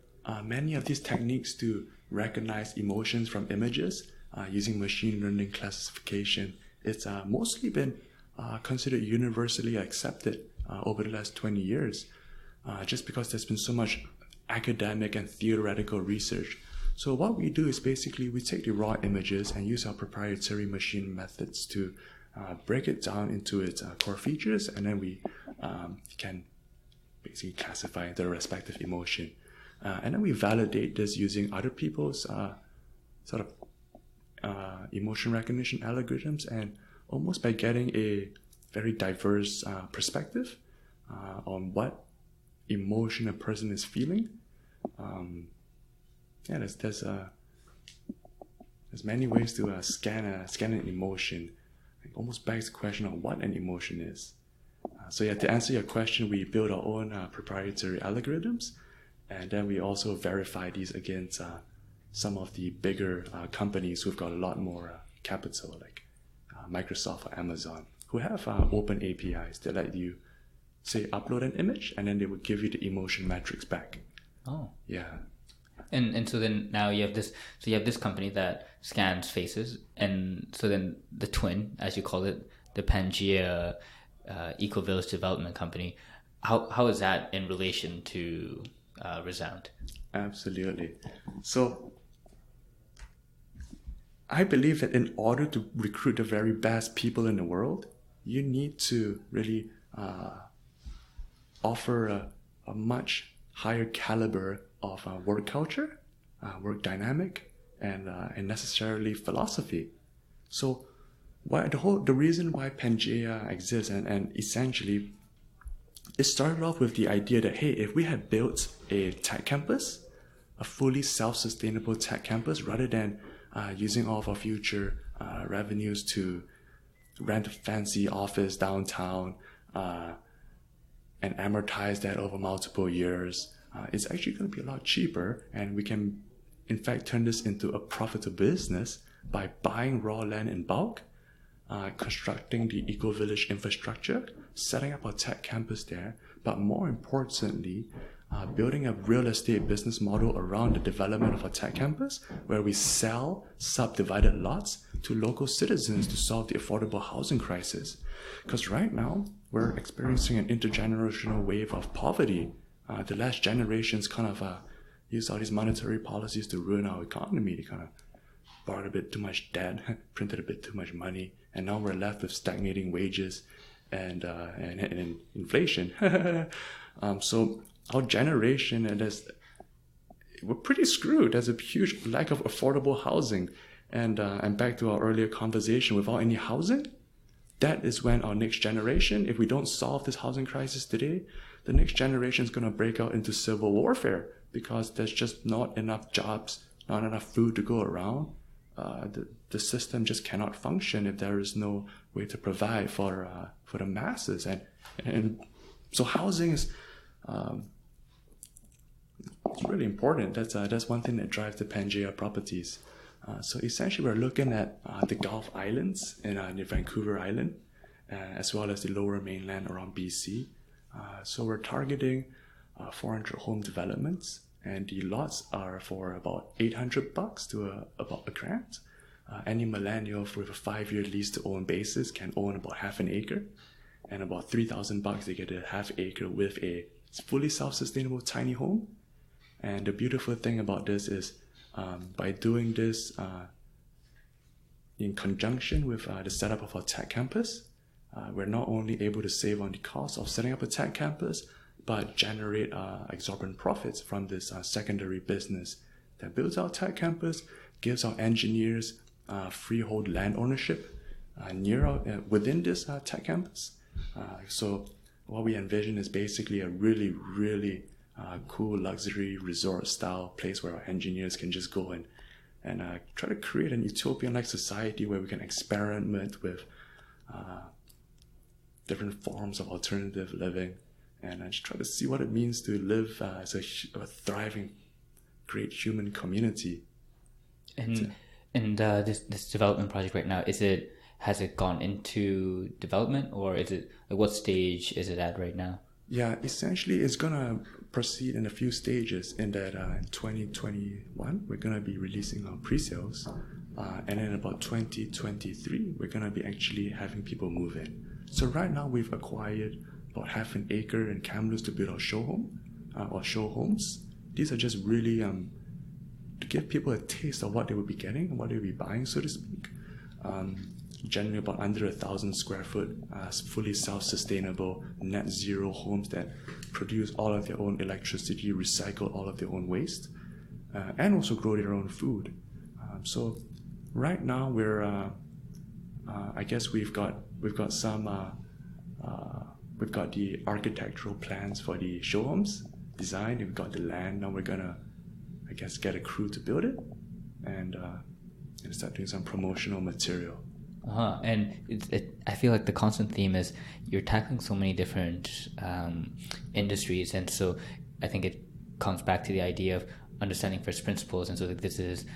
B: Many of these techniques to recognize emotions from images using machine learning classification, it's mostly been considered universally accepted over the last 20 years, just because there's been so much academic and theoretical research. So what we do is basically we take the raw images and use our proprietary machine methods to break it down into its core features, and then we can basically classify the respective emotion. And then we validate this using other people's emotion recognition algorithms, and almost by getting a very diverse perspective on what emotion a person is feeling. There's many ways to scan an emotion. It almost begs the question of what an emotion is. To answer your question, we build our own proprietary algorithms, and then we also verify these against some of the bigger companies who've got a lot more capital, like Microsoft or Amazon, who have open APIs that let you, say, upload an image, and then they would give you the emotion metrics back.
A: Oh.
B: Yeah.
A: And so then now you have this company that scans faces, and so then the twin, as you call it, the Pangaea Eco-Village Development Company, how is that in relation to Resound?
B: Absolutely. So I believe that in order to recruit the very best people in the world, you need to really offer a much higher caliber of work culture, work dynamic, and necessarily philosophy. So the reason why Pangaea exists, and essentially it started off with the idea that, hey, if we had built a tech campus, a fully self-sustainable tech campus, rather than using all of our future revenues to rent a fancy office downtown and amortize that over multiple years, it's actually going to be a lot cheaper, and we can in fact turn this into a profitable business by buying raw land in bulk, constructing the eco-village infrastructure, setting up a tech campus there, but more importantly, building a real estate business model around the development of a tech campus where we sell subdivided lots to local citizens to solve the affordable housing crisis. Because right now, we're experiencing an intergenerational wave of poverty. The last generations kind of used all these monetary policies to ruin our economy. They kind of borrowed a bit too much debt, printed a bit too much money, and now we're left with stagnating wages and inflation. So our generation, we're pretty screwed. There's a huge lack of affordable housing. And back to our earlier conversation, without any housing, that is when our next generation, if we don't solve this housing crisis today, the next generation is going to break out into civil warfare because there's just not enough jobs, not enough food to go around. The system just cannot function if there is no way to provide for the masses. And so housing is it's really important. That's one thing that drives the Pangaea properties. So essentially, we're looking at the Gulf Islands and near Vancouver Island, as well as the lower mainland around BC. So we're targeting 400 home developments, and the lots are for about $800 to about $1,000. Any millennial with a 5-year lease to own basis can own about half an acre, and about $3,000 they get a half acre with a fully self-sustainable tiny home. And the beautiful thing about this is by doing this in conjunction with the setup of our tech campus, we're not only able to save on the cost of setting up a tech campus, but generate exorbitant profits from this secondary business that builds our tech campus, gives our engineers freehold land ownership within this tech campus. So what we envision is basically a really, really cool luxury resort style place where our engineers can just go and try to create an utopian-like society where we can experiment with different forms of alternative living and just try to see what it means to live as a thriving, great human community.
A: And this development project right now, has it gone into development, or is it what stage is it at right now?
B: Yeah, essentially it's gonna proceed in a few stages. In that in 2021 we're gonna be releasing our pre-sales, and in about 2023 we're gonna be actually having people move in. So right now we've acquired about half an acre in Kamloops to build our show home or show homes. These are just really to give people a taste of what they will be getting and what they will be buying, so to speak. Generally about under 1,000 square foot, fully self-sustainable, net zero homes that produce all of their own electricity, recycle all of their own waste, and also grow their own food. So right now we're, I guess we've got some, we've got the architectural plans for the show homes designed, and we've got the land. Now we're gonna, I guess, get a crew to build it and start doing some promotional material.
A: And I feel like the constant theme is you're tackling so many different industries, and so I think it comes back to the idea of understanding first principles. And so this is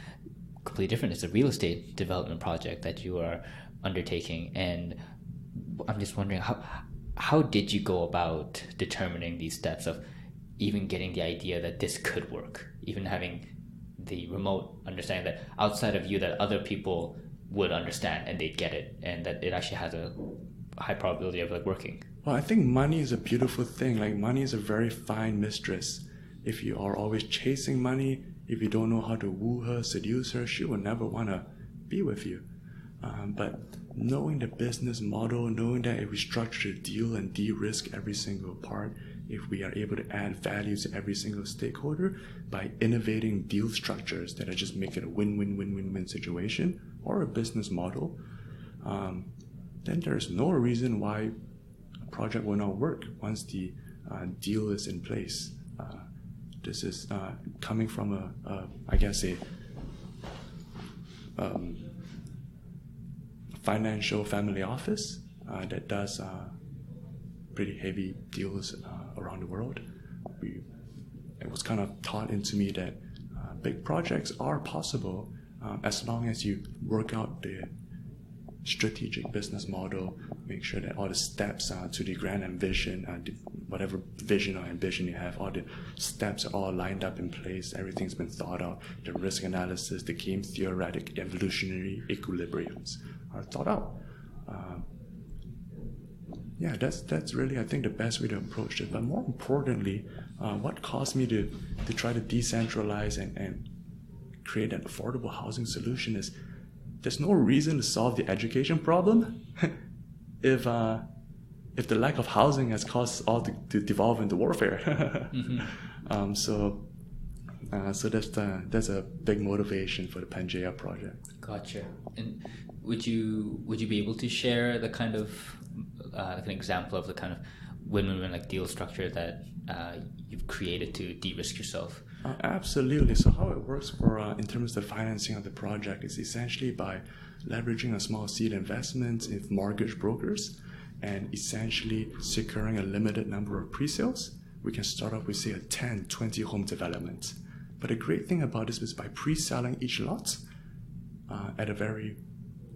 A: completely different. It's a real estate development project that you are undertaking, and I'm just wondering how did you go about determining these steps of even getting the idea that this could work, even having the remote understanding that outside of you that other people would understand and they'd get it, and that it actually has a high probability of working?
B: Well, I think money is a beautiful thing. Like, money is a very fine mistress. If you are always chasing money, if you don't know how to woo her, seduce her, she will never want to be with you. But knowing the business model, knowing that if we structure a deal and de-risk every single part, if we are able to add value to every single stakeholder by innovating deal structures that are just make it a win-win-win-win-win situation or a business model, then there's no reason why a project will not work once the deal is in place. This is coming from I guess a financial family office that does pretty heavy deals around the world. It was kind of taught into me that big projects are possible as long as you work out the strategic business model, make sure that all the steps to the grand ambition, whatever vision or ambition you have, all the steps are all lined up in place, everything's been thought out, the risk analysis, the game theoretic evolutionary equilibriums are thought out. Yeah, that's really, I think, the best way to approach it. But more importantly, what caused me to try to decentralize and create an affordable housing solution is there's no reason to solve the education problem if the lack of housing has caused us all to devolve into warfare. Mm-hmm. So that's a big motivation for the Pangaea project.
C: Gotcha. And would you be able to share the kind of like an example of the kind of win-win like deal structure that you've created to de-risk yourself?
B: Absolutely. So how it works for in terms of the financing of the project is essentially by leveraging a small seed investment with mortgage brokers and essentially securing a limited number of pre-sales. We can start off with, say, a 10, 20 home development. But the great thing about this is by pre-selling each lot at a very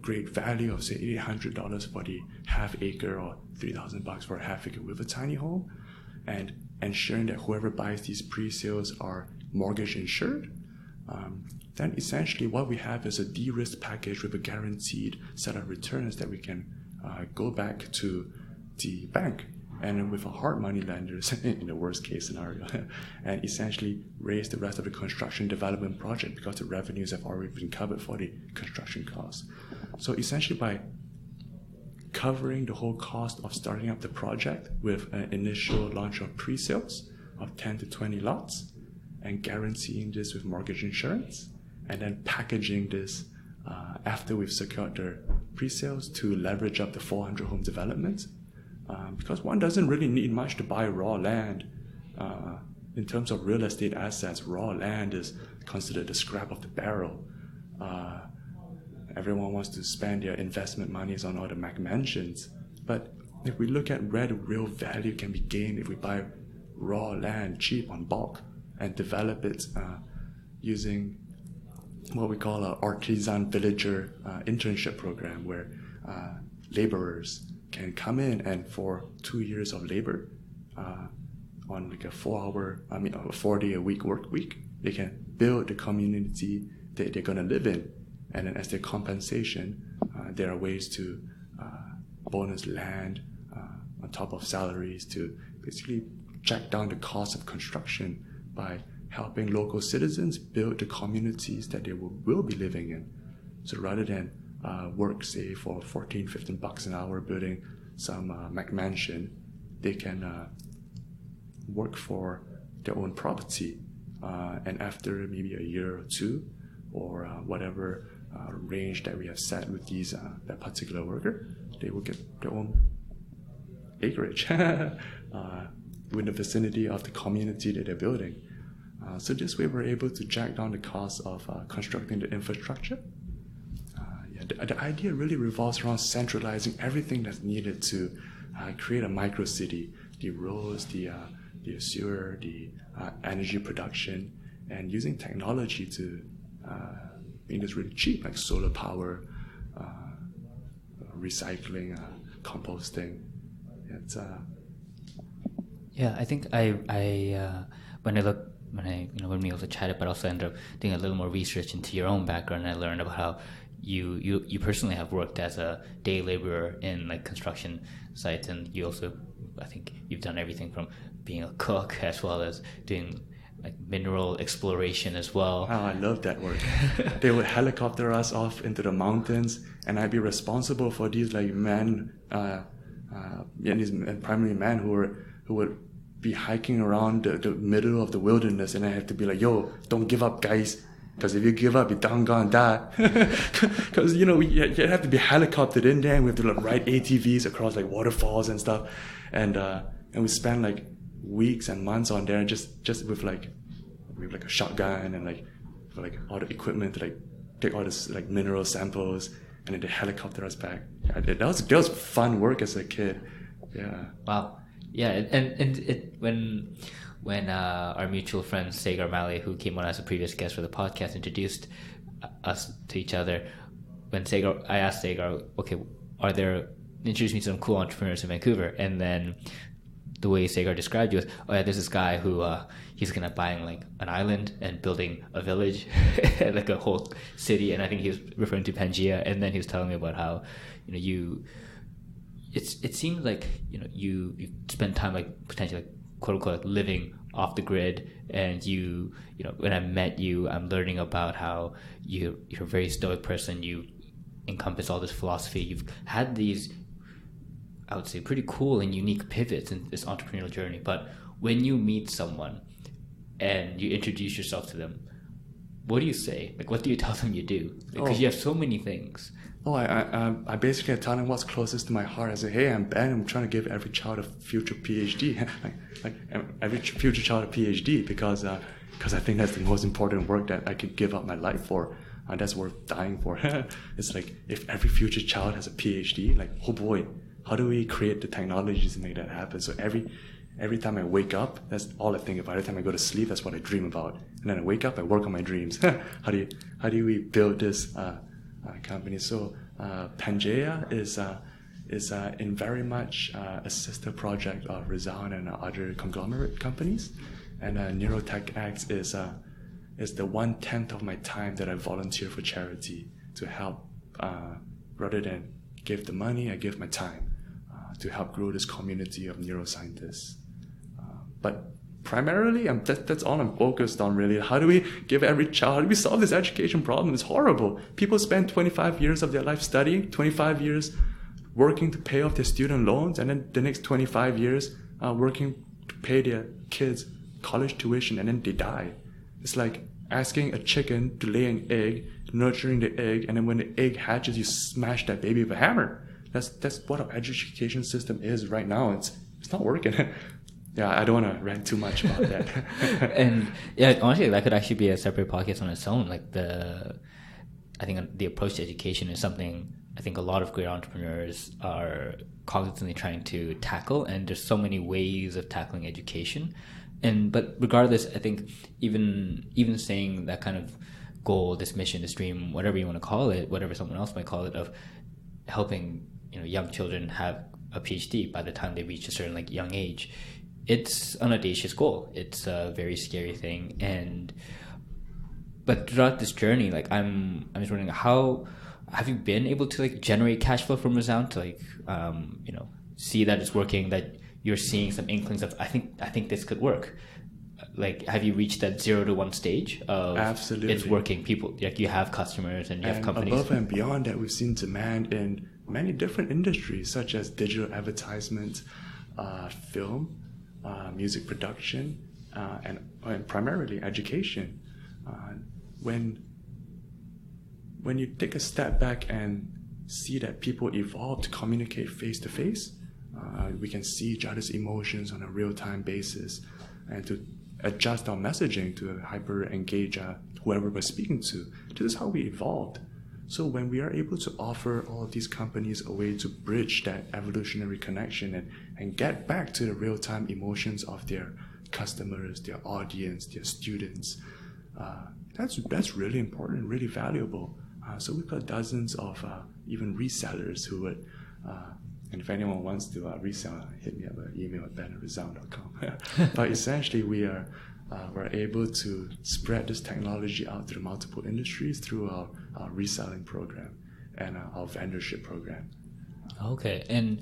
B: great value of, say, $800 for the half acre or $3,000 for a half acre with a tiny home, and ensuring that whoever buys these pre-sales are mortgage insured, then essentially what we have is a de-risk package with a guaranteed set of returns that we can go back to the bank and with a hard money lenders in the worst case scenario and essentially raise the rest of the construction development project because the revenues have already been covered for the construction costs. So essentially by covering the whole cost of starting up the project with an initial launch of pre-sales of 10 to 20 lots and guaranteeing this with mortgage insurance, and then packaging this after we've secured the pre-sales to leverage up the 400 home development. Because one doesn't really need much to buy raw land. In terms of real estate assets, raw land is considered the scrap of the barrel. Everyone wants to spend their investment monies on all the McMansions. But if we look at where the real value can be gained if we buy raw land cheap on bulk and develop it using what we call an artisan villager internship program where laborers can come in and for 2 years of labor on like a 4-day-a-week work week, they can build the community that they're going to live in. And then as their compensation, there are ways to bonus land on top of salaries to basically jack down the cost of construction by helping local citizens build the communities that they will be living in. So rather than work, say, for $14, $15 an hour building some McMansion, they can work for their own property. And after maybe a year or two, or whatever range that we have set with that particular worker, they will get their own acreage within the vicinity of the community that they're building. So this way we're able to jack down the cost of constructing the infrastructure. The idea really revolves around centralizing everything that's needed to create a micro city, the roads, the sewer, the energy production, and using technology to make this really cheap, like solar power, recycling, composting. It's
C: yeah, I think when we also chatted, but also ended up doing a little more research into your own background, I learned about how you personally have worked as a day laborer in like construction sites, and you also, I think you've done everything from being a cook as well as doing like mineral exploration as well.
B: Oh, I love that work. They would helicopter us off into the mountains, and I'd be responsible for these like men, these primarily men who would be hiking around the middle of the wilderness, and I have to be like, yo, don't give up, guys. Because if you give up, you're down gonna die. Because you have to be helicoptered in there, and we have to like ride ATVs across like waterfalls and stuff, and we spend like weeks and months on there, just with like a shotgun and like all the equipment to like take all this like mineral samples, and then they helicopter us back. Yeah, that was fun work as a kid. Yeah.
C: Wow. Yeah, and it when our mutual friend Sagar Mali, who came on as a previous guest for the podcast, introduced us to each other. I asked Sagar, okay, introduce me to some cool entrepreneurs in Vancouver, and then the way Sagar described you was, oh yeah, there's this guy who he's gonna buying like an island and building a village, like a whole city, and I think he was referring to Pangaea, and then he was telling me about how, it seems like you spend time like potentially like quote unquote like living off the grid, and when I met you, I'm learning about how you're a very stoic person. You encompass all this philosophy. You've had these, I would say, pretty cool and unique pivots in this entrepreneurial journey. But when you meet someone and you introduce yourself to them, what do you say? Like, what do you tell them you do? Because you have so many things.
B: I basically tell them what's closest to my heart. I say, hey, I'm Ben. I'm trying to give every child a future PhD, like every future child a PhD, because I think that's the most important work that I could give up my life for. And that's worth dying for. It's like, if every future child has a PhD, like, oh boy, how do we create the technologies to make that happen? So every time I wake up, that's all I think about. Every time I go to sleep, that's what I dream about. And then I wake up, I work on my dreams. How do we build this company? So Pangaea is in very much a sister project of Resound and other conglomerate companies. And Neurotech X is the 1/10 of my time that I volunteer for charity to help. Rather than give the money, I give my time to help grow this community of neuroscientists. But primarily, that's all I'm focused on, really. How do we give every child, how do we solve this education problem? It's horrible. People spend 25 years of their life studying, 25 years working to pay off their student loans, and then the next 25 years working to pay their kids college tuition, and then they die. It's like asking a chicken to lay an egg, nurturing the egg, and then when the egg hatches, you smash that baby with a hammer. That's what our education system is right now. It's not working. Yeah, I don't want to rant too much about that.
C: And yeah, honestly, that could actually be a separate podcast on its own. Like I think the approach to education is something I think a lot of great entrepreneurs are constantly trying to tackle, and there's so many ways of tackling education. But regardless, I think even saying that kind of goal, this mission, this dream, whatever you want to call it, whatever someone else might call it, of helping young children have a PhD by the time they reach a certain like young age, it's an audacious goal. It's a very scary thing, but throughout this journey, like I'm just wondering, how have you been able to like generate cash flow from Resound to like see that it's working, that you're seeing some inklings of I think this could work? Like, have you reached that 0 to 1 stage of
B: absolutely
C: it's working? People, like, you have customers and you have companies.
B: Above and beyond that, we've seen demand in many different industries, such as digital advertisement, film, music production, and primarily education. When you take a step back and see that people evolve to communicate face to face, we can see each other's emotions on a real-time basis, and to adjust our messaging to hyper engage whoever we're speaking to. This is how we evolved. So when we are able to offer all of these companies a way to bridge that evolutionary connection and get back to the real-time emotions of their customers, their audience, their students, that's really important, really valuable. So we've got dozens of even resellers who would, and if anyone wants to resell, hit me up an email at ben@resound.com. But essentially, we're able to spread this technology out through multiple industries through our reselling program and our vendorship program.
C: Okay, and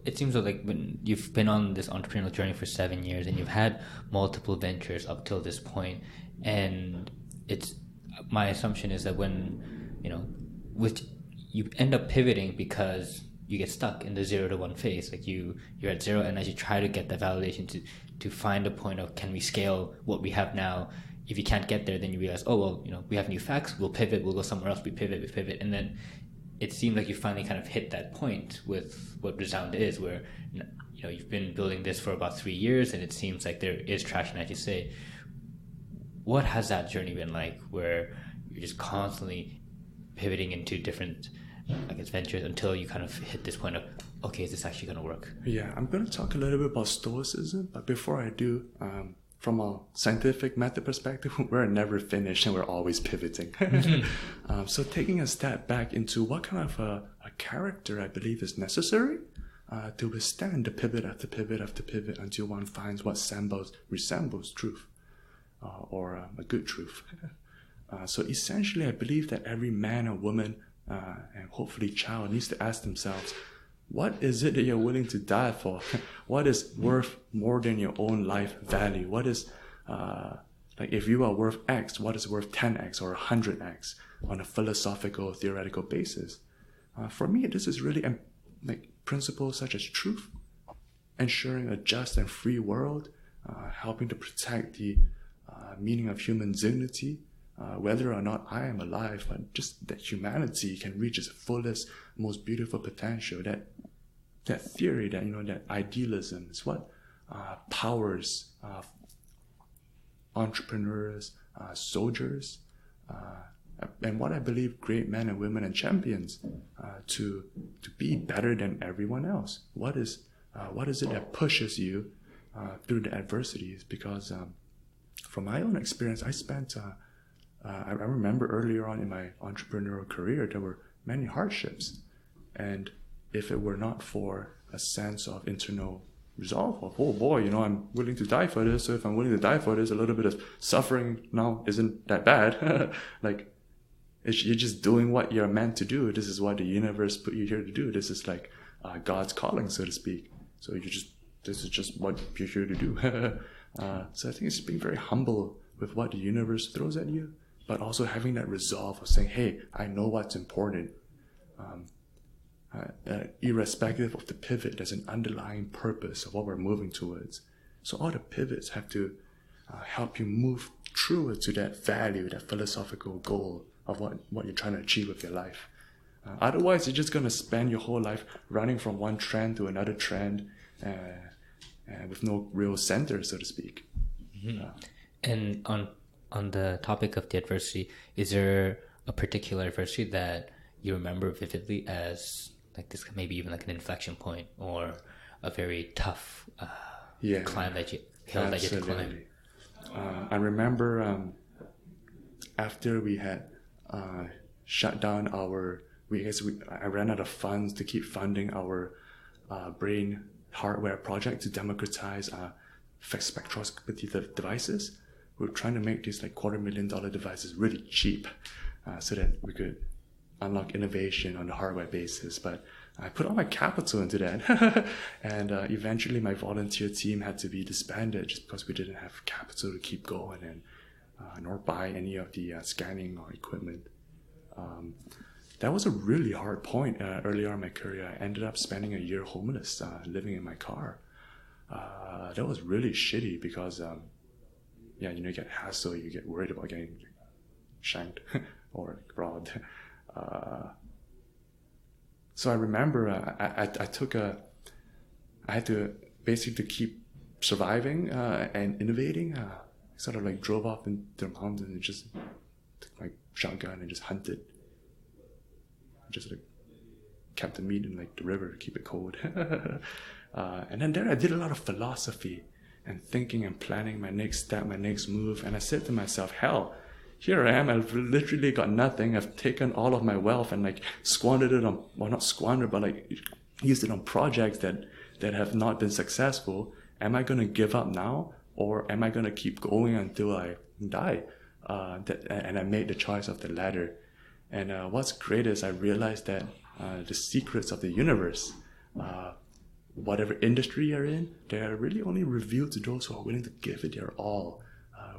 C: it seems like when you've been on this entrepreneurial journey for 7 years and you've had multiple ventures up till this point, and my assumption is that when you end up pivoting because you get stuck in the 0 to 1 phase. Like you're at 0, and as you try to get that validation to find a point of, can we scale what we have now? If you can't get there, then you realize, we have new facts, we'll pivot, we'll go somewhere else, we pivot, and then it seemed like you finally kind of hit that point with what Resound is, where you've been building this for about 3 years, and it seems like there is traction, as you say. What has that journey been like, where you're just constantly pivoting into different, I guess, ventures until you kind of hit this point of, okay, is this actually going to work?
B: Yeah, I'm going to talk a little bit about stoicism, but before I do, from a scientific method perspective, we're never finished and we're always pivoting. So taking a step back into what kind of a character I believe is necessary to withstand the pivot after pivot after pivot until one finds what resembles truth or a good truth. So essentially, I believe that every man or woman and hopefully child needs to ask themselves, what is it that you're willing to die for? What is worth more than your own life value? What is, like if you are worth X, what is worth 10X or 100X on a philosophical, theoretical basis? For me, this is really like principles such as truth, ensuring a just and free world, helping to protect the meaning of human dignity, whether or not I am alive, but just that humanity can reach its fullest, most beautiful potential. That theory, that idealism is what powers entrepreneurs, soldiers, and what I believe great men and women and champions to be better than everyone else. What is it that pushes you through the adversities? Because from my own experience, I remember earlier on in my entrepreneurial career, there were many hardships. And if it were not for a sense of internal resolve of, oh boy, I'm willing to die for this. So if I'm willing to die for this, a little bit of suffering now isn't that bad. Like, you're just doing what you're meant to do. This is what the universe put you here to do. This is like God's calling, so to speak. So this is just what you're here to do. So I think it's being very humble with what the universe throws at you, but also having that resolve of saying, hey, I know what's important. Irrespective of the pivot, there's an underlying purpose of what we're moving towards. So all the pivots have to help you move truer to that value, that philosophical goal of what you're trying to achieve with your life. Otherwise, you're just going to spend your whole life running from one trend to another trend with no real center, so to speak.
C: Mm-hmm. And on the topic of the adversity, is there a particular adversity that you remember vividly as like this, maybe even like an inflection point or a very tough climb that you hill that you had to climb?
B: I remember after we had shut down I ran out of funds to keep funding our brain hardware project to democratize spectroscopy devices. We were trying to make these like $250,000 devices really cheap so that we could unlock innovation on the hardware basis. But I put all my capital into that. And eventually my volunteer team had to be disbanded just because we didn't have capital to keep going and nor buy any of the scanning or equipment. That was a really hard point earlier in my career. I ended up spending a year homeless, living in my car. That was really shitty because you get hassled, you get worried about getting shanked or robbed. So I remember I had to basically keep surviving and innovating. I sort of like drove off into the mountains and just took my shotgun and just hunted. Just like kept the meat in like the river to keep it cold. And then there I did a lot of philosophy and thinking and planning my next step, my next move. And I said to myself, hell, here I am. I've literally got nothing. I've taken all of my wealth and like squandered it on, well, not squandered, but like used it on projects that have not been successful. Am I going to give up now? Or am I going to keep going until I die? And I made the choice of the latter. And what's great is I realized that the secrets of the universe, whatever industry you're in, they're really only revealed to those who are willing to give it their all,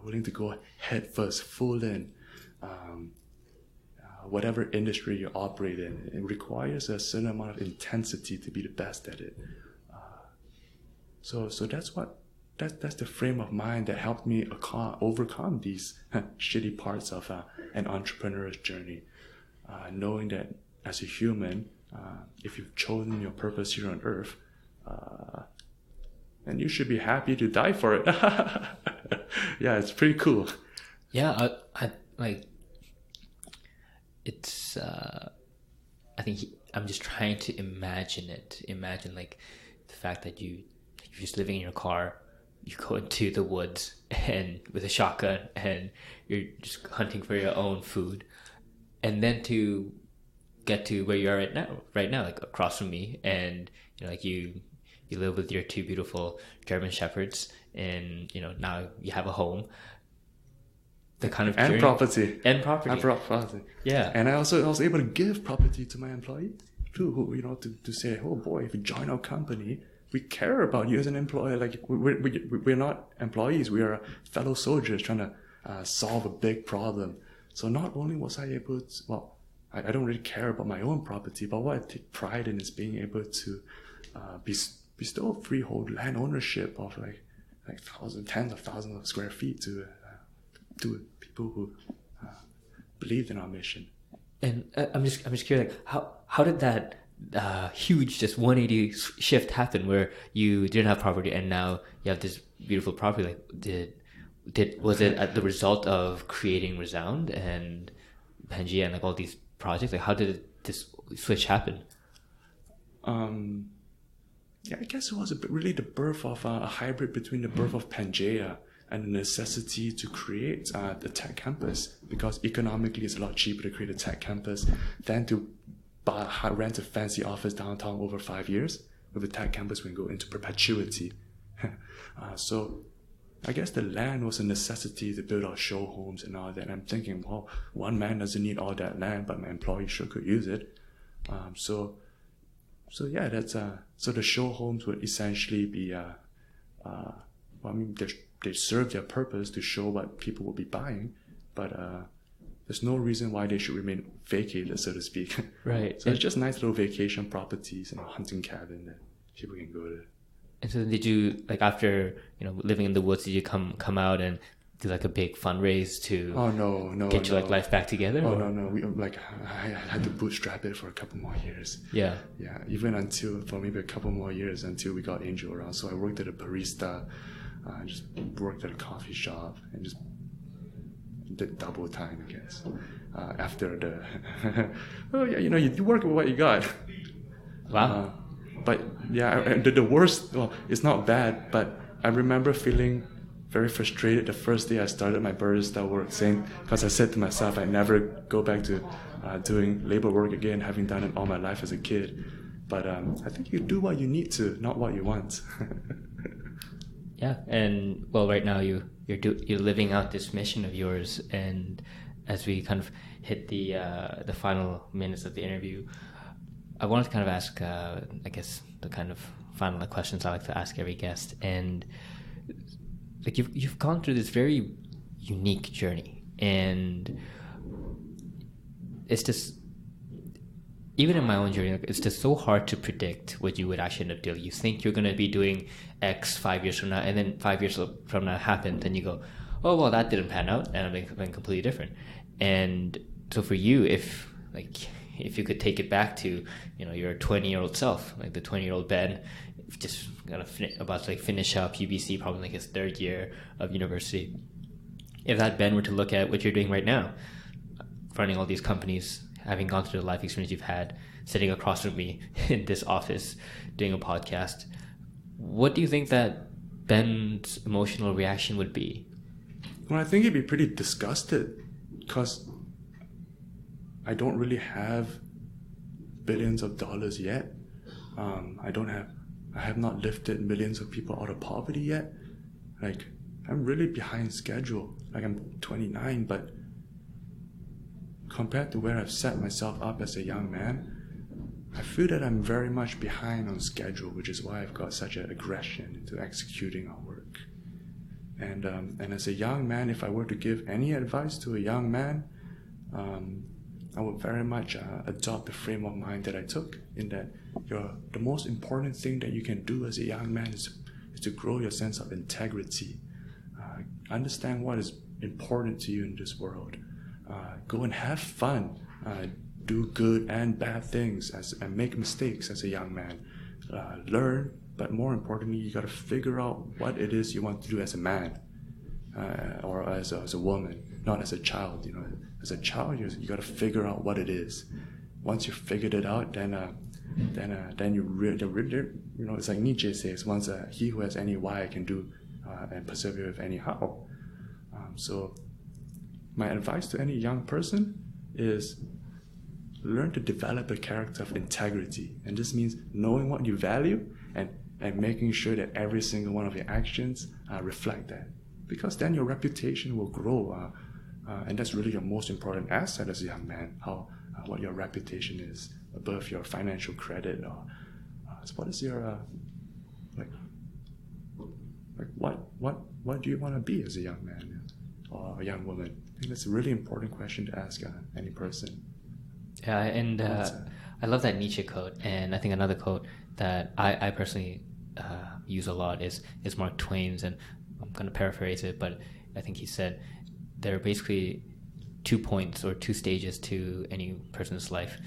B: willing to go head first, full in. Whatever industry you operate in, it requires a certain amount of intensity to be the best at it. So that's the frame of mind that helped me overcome these shitty parts of an entrepreneur's journey. Knowing that as a human, if you've chosen your purpose here on Earth, then you should be happy to die for it. Yeah, it's pretty cool.
C: Yeah, I like. It's. I think I'm just trying to imagine it. Imagine like the fact that you're just living in your car, you go into the woods and with a shotgun, and you're just hunting for your own food, and then to get to where you are right now, like across from me, and like you live with your two beautiful German shepherds, and now you have a home. The kind of
B: and
C: journey,
B: property.
C: Yeah,
B: and I was able to give property to my employee too. Who to say, oh boy, if you join our company, we care about you as an employee. Like we're not employees; we are fellow soldiers trying to solve a big problem. So not only was I able to, I don't really care about my own property, but what I take pride in is being able to bestow freehold land ownership of like tens of thousands of square feet to people who believed in our mission.
C: And I'm just curious, like, how did that huge just 180 shift happen, where you didn't have property and now you have this beautiful property? Like, was it the result of creating Resound and Pangaea and like all these projects? Like, how did this switch happen?
B: Yeah, I guess it was really the birth of a hybrid between the birth of Pangaea and the necessity to create the tech campus, because economically it's a lot cheaper to create a tech campus than to rent a fancy office downtown over 5 years. With a tech campus, we can go into perpetuity. So I guess the land was a necessity to build our show homes and all that. And I'm thinking, well, one man doesn't need all that land, but my employee sure could use it. So yeah, that's so the show homes would essentially be they serve their purpose to show what people will be buying, but there's no reason why they should remain vacated, so to speak.
C: Right.
B: So it's just nice little vacation properties and a hunting cabin that people can go to.
C: And so did you, like, after living in the woods, did you come out and do like a big fundraise to get your like life back together?
B: No. We I had to bootstrap it for a couple more years.
C: Yeah.
B: Even for maybe a couple more years until we got Angel around. So I worked at a barista. Just worked at a coffee shop and just did double time, I guess. After the, you work with what you got.
C: Wow.
B: But yeah, the worst. Well, it's not bad, but I remember feeling very frustrated the first day I started my barista work, because I said to myself I'd never go back to doing labor work again, having done it all my life as a kid. But I think you do what you need to, not what you want.
C: Yeah, and well, right now you're living out this mission of yours, and as we kind of hit the final minutes of the interview, I wanted to kind of ask, I guess, the kind of final questions I like to ask every guest, and like you've gone through this very unique journey, and it's just, even in my own journey, it's just so hard to predict what you would actually end up doing. You think you're going to be doing X 5 years from now, and then 5 years from now happens, and you go, oh, well, that didn't pan out, and I'm being completely different. And so for you, if you could take it back to, your 20-year-old self, like the 20-year-old Ben, just about to finish up UBC, probably like his third year of university. If that Ben were to look at what you're doing right now, running all these companies, having gone through the life experience you've had, sitting across from me in this office, doing a podcast, what do you think that Ben's emotional reaction would be?
B: Well, I think he'd be pretty disgusted, because I don't really have billions of dollars yet. I have not lifted millions of people out of poverty yet. Like, I'm really behind schedule. Like, I'm 29, but compared to where I've set myself up as a young man, I feel that I'm very much behind on schedule, which is why I've got such an aggression into executing our work. And as a young man, if I were to give any advice to a young man, I would very much adopt the frame of mind that I took, in that the most important thing that you can do as a young man is to grow your sense of integrity. Understand what is important to you in this world. Go and have fun. do good and bad things and make mistakes as a young man. Learn, but more importantly, you got to figure out what it is you want to do as a man or as a woman, not as a child. As a child, you got to figure out what it is. Once you figured it out, then you really, it's like Nietzsche says, once he who has any why can do and persevere with any how. So my advice to any young person is learn to develop a character of integrity. And this means knowing what you value and making sure that every single one of your actions reflect that. Because then your reputation will grow. And that's really your most important asset as a young man, what your reputation is above your financial credit. Or what is your, what do you want to be as a young man or a young woman? I think that's a really important question to ask any person.
C: Yeah, and I love that Nietzsche quote. And I think another quote that I personally use a lot is Mark Twain's, and I'm going to paraphrase it, but I think he said there are basically 2 points or 2 stages to any person's life,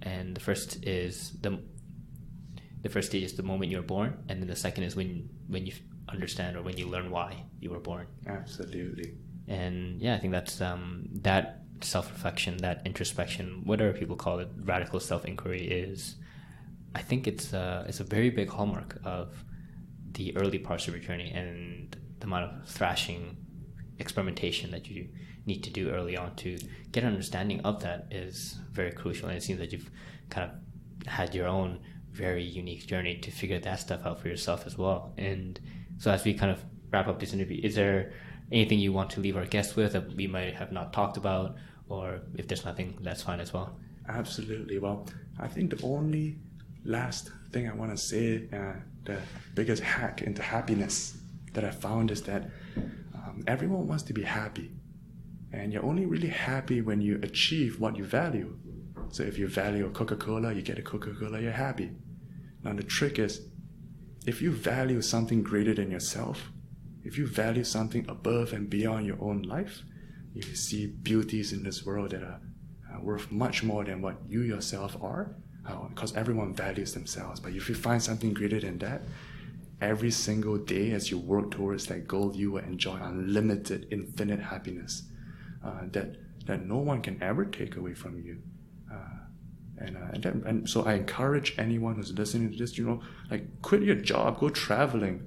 C: and the first stage is the moment you're born, and then the second is when you understand or when you learn why you were born.
B: Absolutely.
C: And yeah, I think that's that self-reflection, that introspection, whatever people call it, radical self-inquiry is, I think it's a very big hallmark of the early parts of your journey, and the amount of thrashing experimentation that you need to do early on to get an understanding of that is very crucial. And it seems that you've kind of had your own very unique journey to figure that stuff out for yourself as well. And so as we kind of wrap up this interview, is there anything you want to leave our guests with that we might have not talked about, or if there's nothing, that's fine as well?
B: Absolutely. Well, I think the only last thing I want to say, the biggest hack into happiness that I found is that everyone wants to be happy, and you're only really happy when you achieve what you value. So if you value a Coca-Cola, you get a Coca-Cola, you're happy. Now the trick is, if you value something greater than yourself, if you value something above and beyond your own life, you see beauties in this world that are worth much more than what you yourself are, because everyone values themselves. But if you find something greater than that, every single day as you work towards that goal, you will enjoy unlimited, infinite happiness that no one can ever take away from you. And so I encourage anyone who's listening to this, quit your job, go traveling,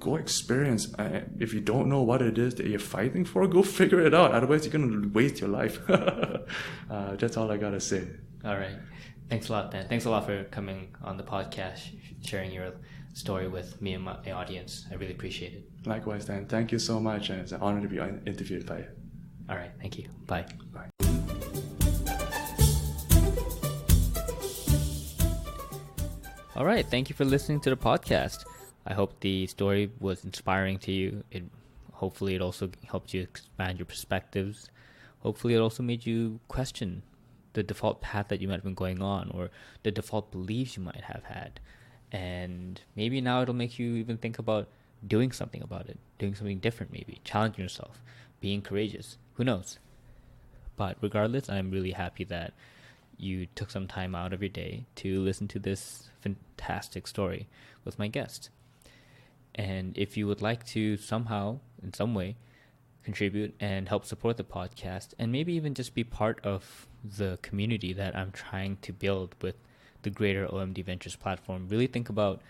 B: go experience. If you don't know what it is that you're fighting for, go figure it out. Otherwise, you're going to waste your life. That's all I got to say.
C: All right. Thanks a lot, Ben. Thanks a lot for coming on the podcast, sharing your story with me and my audience. I really appreciate it.
B: Likewise, Dan. Thank you so much. And it's an honor to be interviewed by you.
C: All right. Thank you. Bye.
B: Bye.
A: All right. Thank you for listening to the podcast. I hope the story was inspiring to you. Hopefully it also helped you expand your perspectives. Hopefully it also made you question the default path that you might have been going on, or the default beliefs you might have had. And maybe now it'll make you even think about doing something about it, doing something different, maybe challenging yourself, being courageous. Who knows? But regardless, I'm really happy that you took some time out of your day to listen to this fantastic story with my guest. And if you would like to somehow, in some way, contribute and help support the podcast, and maybe even just be part of the community that I'm trying to build with the greater OMD Ventures platform, really think about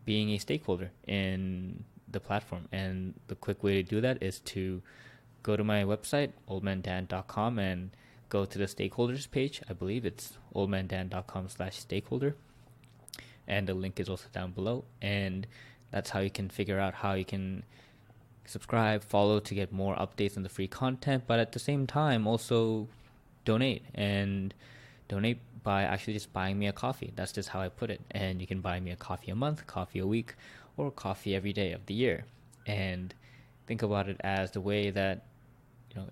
A: being a stakeholder in the platform. And the quick way to do that is to go to my website, oldmandan.com, and go to the stakeholders page. I believe it's oldmandan.com/stakeholder. And the link is also down below. And that's how you can figure out how you can subscribe, follow to get more updates on the free content, but at the same time also donate by actually just buying me a coffee. That's just how I put it. And you can buy me a coffee a month, coffee a week, or coffee every day of the year. And think about it as the way that,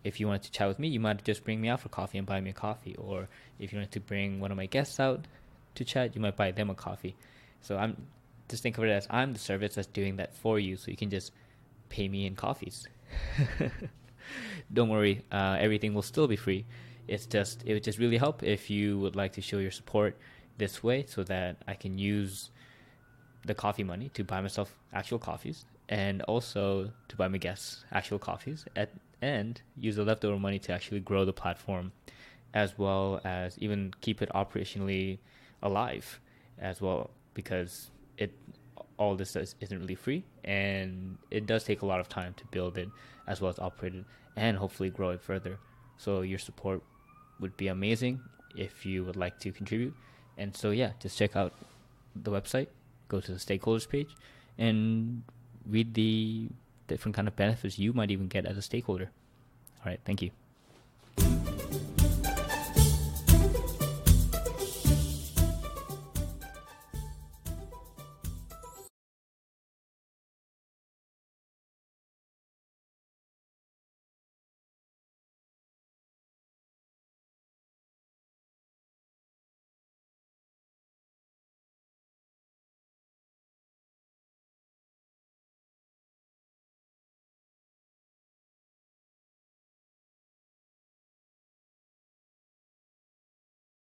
A: if you wanted to chat with me, you might just bring me out for coffee and buy me a coffee. Or if you wanted to bring one of my guests out to chat, you might buy them a coffee. So just think of it as I'm the service that's doing that for you, so you can just pay me in coffees. Don't worry, everything will still be free. it would just really help if you would like to show your support this way, so that I can use the coffee money to buy myself actual coffees, and also to buy my guests actual coffees, and use the leftover money to actually grow the platform, as well as even keep it operationally alive as well, because all this isn't really free, and it does take a lot of time to build it as well as operate it and hopefully grow it further. So your support would be amazing if you would like to contribute. And so yeah, just check out the website, go to the stakeholders page, and read the different kind of benefits you might even get as a stakeholder. All right, thank you.